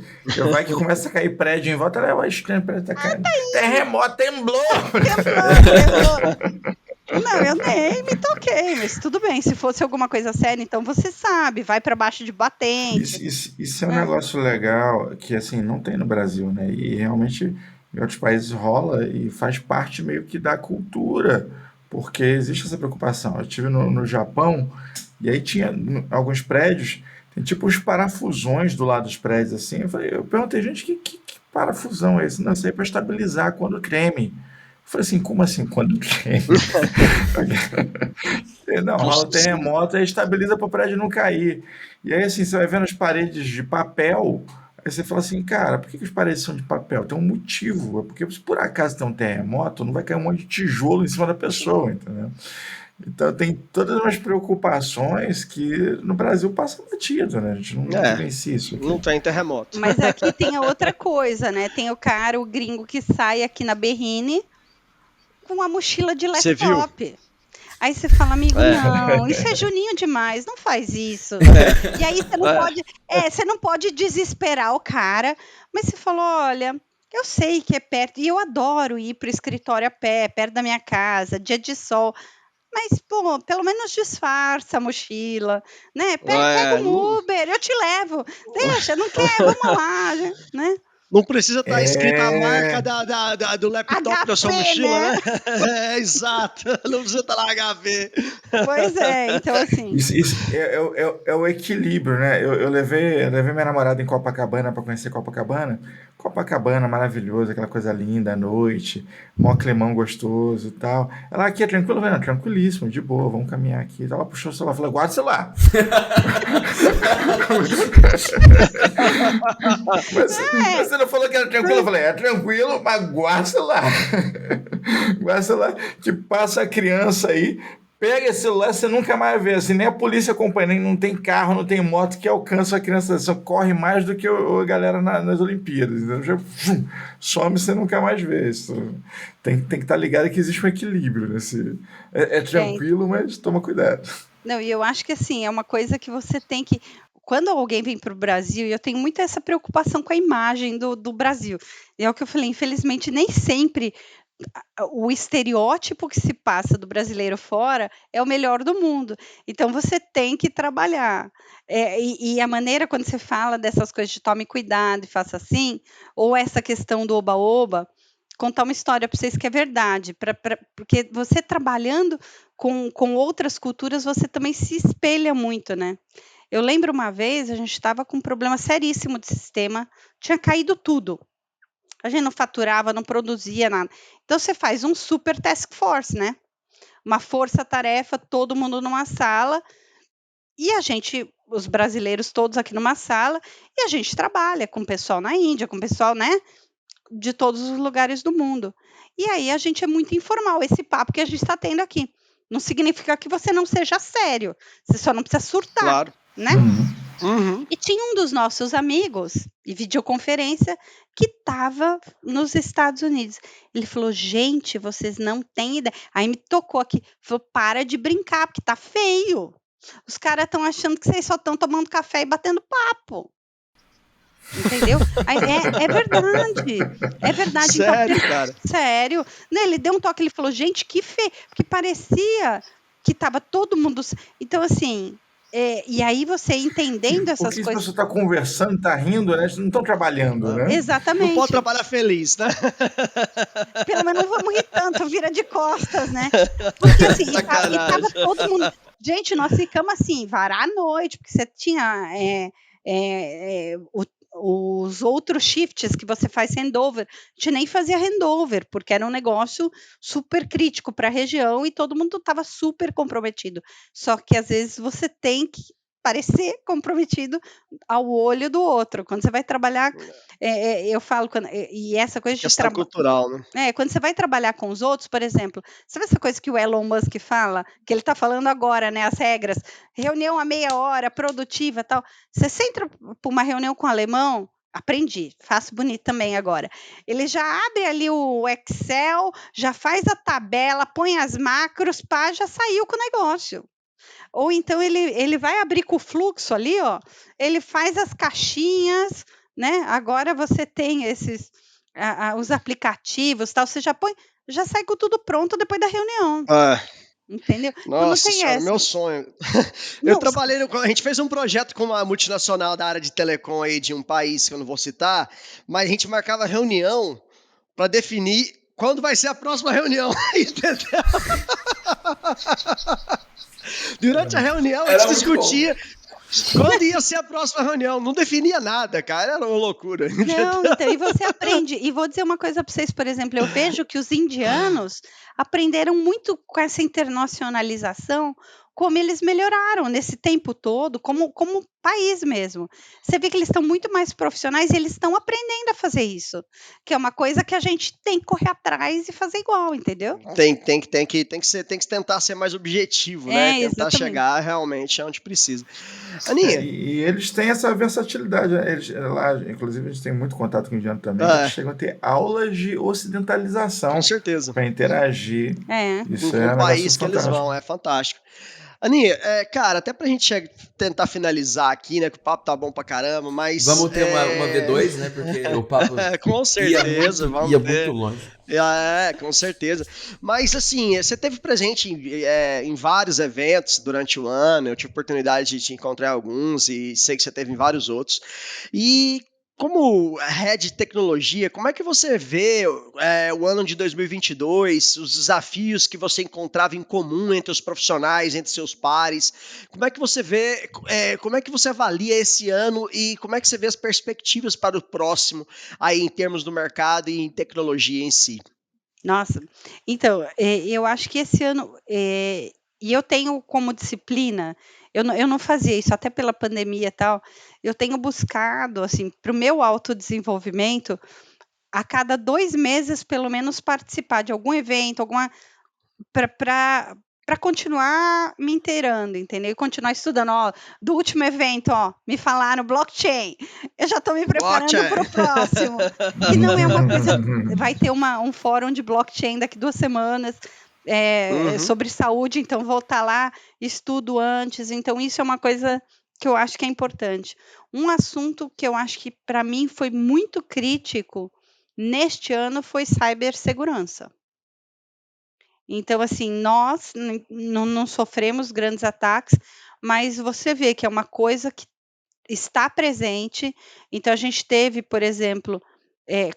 Vai que começa a cair prédio em volta, ela vai estranho, o prédio tá caindo. Terremoto, temblor! Temblor! Não, eu nem me toquei, mas tudo bem. Se fosse alguma coisa séria, então você sabe, vai para baixo de batente. Isso é um negócio legal que assim não tem no Brasil, né? E realmente em outros países rola e faz parte meio que da cultura, porque existe essa preocupação. Eu estive no Japão e aí tinha alguns prédios, tem tipo os parafusões do lado dos prédios assim. Eu perguntei, gente, que parafusão é esse? Não, isso aí é para estabilizar quando treme. Eu falei assim, como assim, quando treme? Não, rola terremoto, aí estabiliza para o prédio não cair. E aí, assim, você vai vendo as paredes de papel, aí você fala assim, cara, por que as paredes são de papel? Tem um motivo, é porque se por acaso tem um terremoto, não vai cair um monte de tijolo em cima da pessoa, entendeu? Então tem todas umas preocupações que no Brasil passa batido, né? A gente não vivencia isso aqui. Não tem terremoto. Mas aqui tem a outra coisa, né? Tem o gringo que sai aqui na Berrine com uma mochila de laptop. Aí você fala, amigo, não, isso é juninho demais, não faz isso. E aí você não pode desesperar o cara, mas você falou, olha, eu sei que é perto, e eu adoro ir para o escritório a pé, perto da minha casa, dia de sol, mas, pô, pelo menos disfarça a mochila, né? Pega um Uber, eu te levo, deixa, não quer, vamos lá, né? Não precisa estar escrita a É. marca do laptop da sua HP, mochila, né? né? Exato. Não precisa estar lá HP. Pois é, então assim. Isso é o equilíbrio, né? Eu levei minha namorada em Copacabana para conhecer Copacabana. Copacabana, maravilhoso, aquela coisa linda à noite, mó climão gostoso e tal. Ela aqui é tranquilo, velho, tranquilíssimo, de boa, vamos caminhar aqui. Ela puxou o celular e falou: guarda o celular. Mas você não falou que era tranquilo? Eu falei: é tranquilo, mas guarda o celular. Guarda o celular, que passa a criança aí. Pega esse celular, você nunca mais vê. Assim, nem a polícia acompanha, nem não tem carro, não tem moto que alcança a criança. Só corre mais do que a galera nas Olimpíadas. Então, já, some, você nunca mais vê. Isso tem que estar ligado que existe um equilíbrio nesse. É tranquilo, mas toma cuidado. Não, e eu acho que assim, é uma coisa que você tem que. Quando alguém vem para o Brasil, e eu tenho muito essa preocupação com a imagem do Brasil. E é o que eu falei, infelizmente, nem sempre o estereótipo que se passa do brasileiro fora é o melhor do mundo. Então você tem que trabalhar. E a maneira quando você fala dessas coisas de tome cuidado e faça assim, ou essa questão do oba-oba, contar uma história para vocês que é verdade, porque você trabalhando com outras culturas, você também se espelha muito, né? Eu lembro uma vez, a gente estava com um problema seríssimo de sistema, tinha caído tudo. A gente não faturava, não produzia nada. Então você faz um super task force, né? Uma força-tarefa, todo mundo numa sala, e a gente, os brasileiros todos aqui numa sala, e a gente trabalha com o pessoal na Índia, com o pessoal, né? De todos os lugares do mundo. E aí a gente é muito informal, esse papo que a gente está tendo aqui. Não significa que você não seja sério, você só não precisa surtar, Claro. né? Uhum. E tinha um dos nossos amigos, de videoconferência, que estava nos Estados Unidos. Ele falou: gente, vocês não têm ideia. Aí me tocou aqui, falou: para de brincar, porque tá feio. Os caras estão achando que vocês só estão tomando café e batendo papo. Entendeu? Aí, é verdade. É verdade. Sério, então, cara? Sério. Né, ele deu um toque, ele falou: gente, que feio. Porque parecia que estava todo mundo. Então, assim. E aí você entendendo essas Porque coisas. se você está conversando, está rindo, né? Vocês não estão trabalhando, né? Exatamente. Não pode trabalhar feliz, né? Pelo menos não vamos rir tanto, vira de costas, né? Porque assim, e tava todo mundo. Gente, nós ficamos assim, varar a noite, porque você tinha os outros shifts que você faz handover, a gente nem fazia handover, porque era um negócio super crítico para a região e todo mundo estava super comprometido. Só que às vezes você tem que parecer comprometido ao olho do outro. Quando você vai trabalhar, eu falo, e essa coisa de questão cultural, né? Quando você vai trabalhar com os outros, por exemplo, sabe essa coisa que o Elon Musk fala, que ele está falando agora, né? As regras, reunião a meia hora, produtiva, tal. Você entra para uma reunião com o alemão, aprendi, faço bonito também agora. Ele já abre ali o Excel, já faz a tabela, põe as macros, pá, já saiu com o negócio. Ou então ele vai abrir com o fluxo ali, ó, ele faz as caixinhas, né? Agora você tem os aplicativos, tal, você já sai com tudo pronto depois da reunião. Entendeu? Nossa senhora, meu sonho. Eu trabalhei, a gente fez um projeto com uma multinacional da área de telecom aí de um país que eu não vou citar, mas a gente marcava reunião para definir quando vai ser a próxima reunião, entendeu? Durante a reunião, a gente discutia quando ia ser a próxima reunião. Não definia nada, cara. Era uma loucura. Não, então, e você aprende. E vou dizer uma coisa para vocês, por exemplo, eu vejo que os indianos aprenderam muito com essa internacionalização, como eles melhoraram nesse tempo todo, como país mesmo. Você vê que eles estão muito mais profissionais e eles estão aprendendo a fazer isso, que é uma coisa que a gente tem que correr atrás e fazer igual, entendeu? Tem que tentar ser mais objetivo, né? Tentar exatamente. chegar realmente onde precisa. Aninha. E eles têm essa versatilidade, né? Eles, lá, inclusive, a gente tem muito contato com o indiano também. Eles chegam a ter aulas de ocidentalização. Com certeza. Para interagir. Isso com o país que eles vão, é fantástico. Aninha, cara, até pra gente tentar finalizar aqui, né, que o papo tá bom pra caramba, mas... Vamos ter uma V2, né, porque o papo com certeza, ia muito longe. Com certeza. Mas, assim, você teve presente em vários eventos durante o ano, eu tive oportunidade de te encontrar em alguns e sei que você teve em vários outros. E como head de tecnologia, como é que você vê o ano de 2022, os desafios que você encontrava em comum entre os profissionais, entre seus pares? Como é que você vê, como é que você avalia esse ano e como é que você vê as perspectivas para o próximo aí em termos do mercado e em tecnologia em si? Nossa, então, eu acho que esse ano, e eu tenho como disciplina, eu não fazia isso, até pela pandemia e tal, eu tenho buscado, assim, para o meu autodesenvolvimento, a cada 2 meses, pelo menos, participar de algum evento, alguma para continuar me inteirando, entendeu? E continuar estudando. Ó, do último evento, ó, me falaram blockchain. Eu já estou me preparando para o Blockchain. próximo. Que não é uma coisa. Vai ter um fórum de blockchain daqui 2 semanas. Uhum. Sobre saúde, então vou estar lá, estudo antes, então isso é uma coisa que eu acho que é importante. Um assunto que eu acho que para mim foi muito crítico neste ano foi cibersegurança. Então, assim, nós não sofremos grandes ataques, mas você vê que é uma coisa que está presente. Então, a gente teve, por exemplo,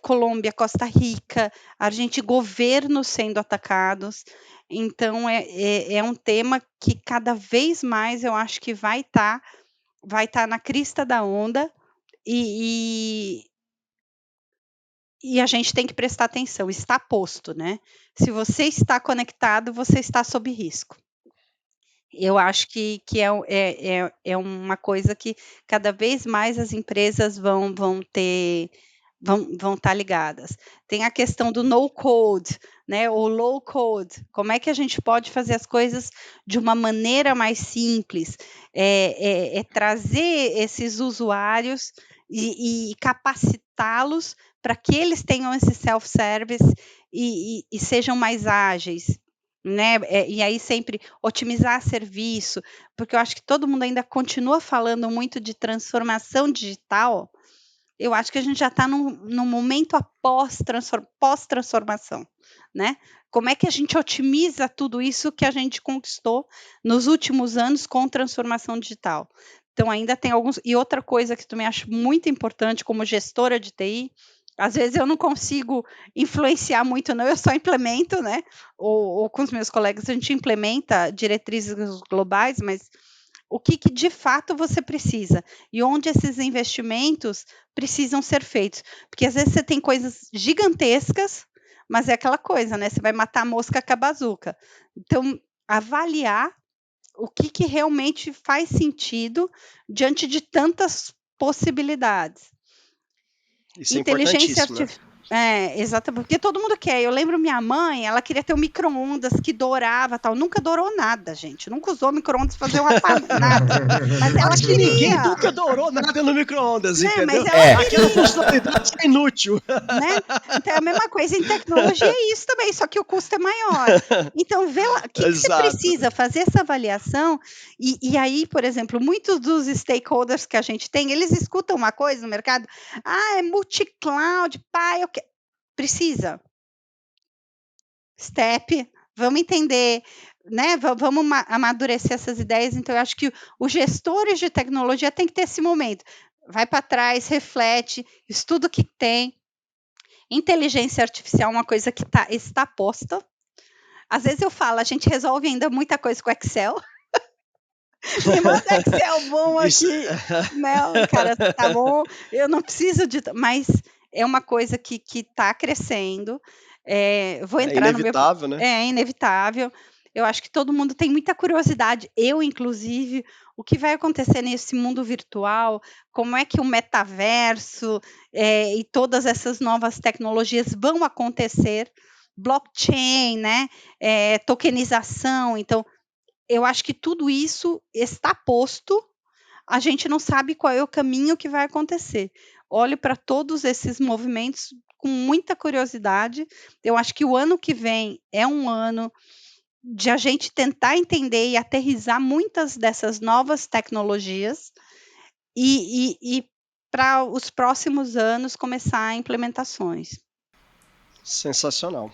Colômbia, Costa Rica, Argentina, governos sendo atacados. Então, é um tema que cada vez mais eu acho que vai tá na crista da onda e a gente tem que prestar atenção, está posto, né? Se você está conectado, você está sob risco. Eu acho que é uma coisa que cada vez mais as empresas vão estar ligadas. Tem a questão do no code, né? Ou low code. Como é que a gente pode fazer as coisas de uma maneira mais simples? Trazer esses usuários e capacitá-los para que eles tenham esse self-service e sejam mais ágeis. Né? E aí sempre otimizar serviço, porque eu acho que todo mundo ainda continua falando muito de transformação digital. Eu acho que a gente já está num momento pós-transformação, né? Como é que a gente otimiza tudo isso que a gente conquistou nos últimos anos com transformação digital? Então, ainda tem alguns. E outra coisa que também acho muito importante, como gestora de TI, às vezes eu não consigo influenciar muito, não, eu só implemento, né? Ou com os meus colegas a gente implementa diretrizes globais, mas o que de fato você precisa e onde esses investimentos precisam ser feitos. Porque às vezes você tem coisas gigantescas, mas é aquela coisa, né? Você vai matar a mosca com a bazuca. Então, avaliar o que realmente faz sentido diante de tantas possibilidades. Isso é Inteligência importantíssimo, né? artificial. Exatamente, porque todo mundo quer. Eu lembro minha mãe, ela queria ter um micro-ondas que dourava, tal. Nunca dourou nada, gente. Nunca usou micro-ondas para fazer nada. Mas ela Acho que ninguém queria. nunca dourou nada no micro-ondas, Né? entendeu? Mas ela Aquela funcionalidade é inútil. né? Então é a mesma coisa em tecnologia, é isso também, só que o custo é maior. Então, vê lá, o que você Exato. precisa fazer essa avaliação, e aí, por exemplo, muitos dos stakeholders que a gente tem, eles escutam uma coisa no mercado, é multi-cloud, precisa. Step, vamos entender, né? Vamos amadurecer essas ideias. Então, eu acho que os gestores de tecnologia têm que ter esse momento. Vai para trás, reflete, estuda o que tem. Inteligência artificial é uma coisa que está posta. Às vezes eu falo, a gente resolve ainda muita coisa com Excel. Me manda Excel bom aqui. Não, cara, tá bom. Eu não preciso de... Mas é uma coisa que está crescendo. Vou entrar no meu... inevitável, né? É inevitável. Eu acho que todo mundo tem muita curiosidade. Eu, inclusive, o que vai acontecer nesse mundo virtual, como é que o metaverso e todas essas novas tecnologias vão acontecer, blockchain, né? Tokenização. Então, eu acho que tudo isso está posto, a gente não sabe qual é o caminho que vai acontecer. Olho para todos esses movimentos com muita curiosidade. Eu acho que o ano que vem é um ano de a gente tentar entender e aterrissar muitas dessas novas tecnologias e para os próximos anos começar implementações. Sensacional.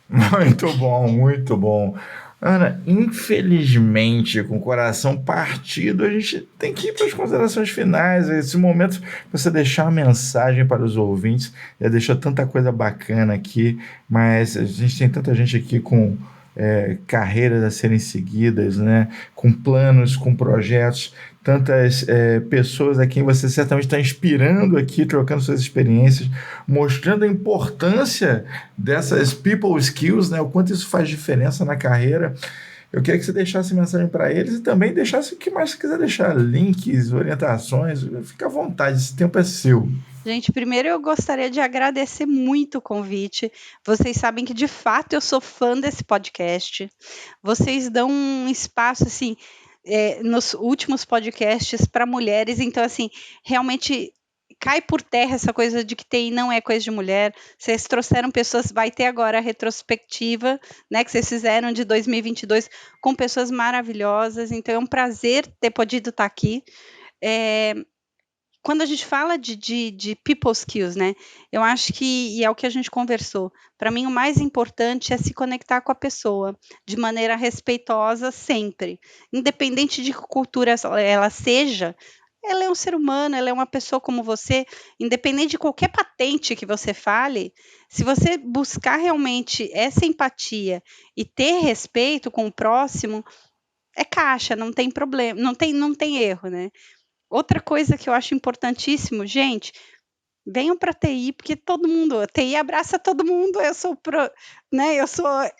Muito bom, muito bom. Ana, infelizmente, com o coração partido, a gente tem que ir para as considerações finais. Esse momento, você deixar uma mensagem para os ouvintes, já deixou tanta coisa bacana aqui, mas a gente tem tanta gente aqui com carreiras a serem seguidas, né? Com planos, com projetos, tantas pessoas a quem você certamente está inspirando aqui, trocando suas experiências, mostrando a importância dessas people skills, né? O quanto isso faz diferença na carreira. Eu queria que você deixasse mensagem para eles e também deixasse o que mais você quiser deixar, links, orientações, fica à vontade, esse tempo é seu. Gente, primeiro eu gostaria de agradecer muito o convite. Vocês sabem que de fato eu sou fã desse podcast. Vocês dão um espaço assim nos últimos podcasts para mulheres, então assim, realmente cai por terra essa coisa de que TI não é coisa de mulher. Vocês trouxeram pessoas, vai ter agora a retrospectiva, né, que vocês fizeram de 2022 com pessoas maravilhosas, então é um prazer ter podido estar aqui. Quando a gente fala de people skills, né? Eu acho que, e é o que a gente conversou, para mim o mais importante é se conectar com a pessoa de maneira respeitosa sempre. Independente de que cultura ela seja, ela é um ser humano, ela é uma pessoa como você, independente de qualquer patente que você fale, se você buscar realmente essa empatia e ter respeito com o próximo, é caixa, não tem problema, não tem erro, né? Outra coisa que eu acho importantíssimo, gente, venham para TI, porque todo mundo, a TI abraça todo mundo, eu sou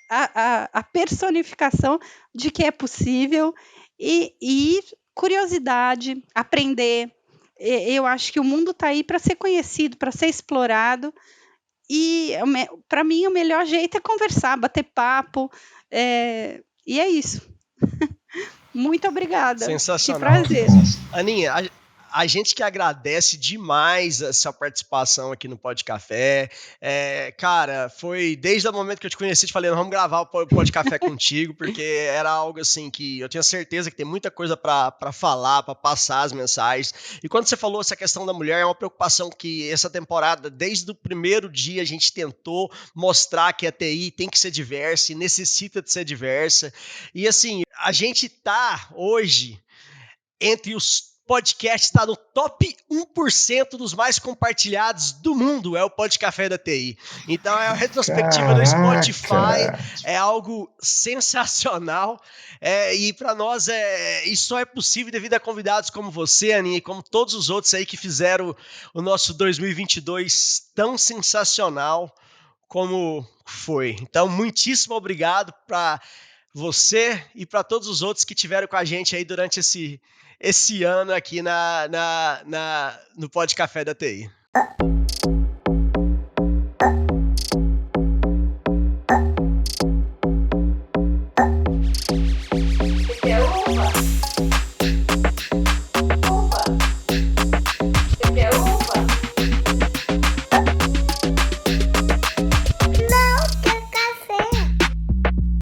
a personificação de que é possível, e curiosidade, aprender. Eu acho que o mundo está aí para ser conhecido, para ser explorado, e para mim o melhor jeito é conversar, bater papo, e é isso. Muito obrigada. Que Sensacional. prazer. Aninha, a gente que agradece demais a sua participação aqui no Pod Café. Cara, foi desde o momento que eu te conheci, te falei, vamos gravar o Pod Café contigo, porque era algo assim que eu tinha certeza que tem muita coisa para falar, para passar as mensagens. E quando você falou essa questão da mulher, é uma preocupação que essa temporada, desde o primeiro dia, a gente tentou mostrar que a TI tem que ser diversa e necessita de ser diversa. E assim, a gente tá hoje entre os podcasts, está no top 1% dos mais compartilhados do mundo, é o Pod Café da TI. Então é a retrospectiva no Spotify, é algo sensacional, e para nós isso só é possível devido a convidados como você, Aninha, e como todos os outros aí que fizeram o nosso 2022 tão sensacional como foi. Então, muitíssimo obrigado para você e para todos os outros que tiveram com a gente aí durante esse ano aqui no Pod Café da TI.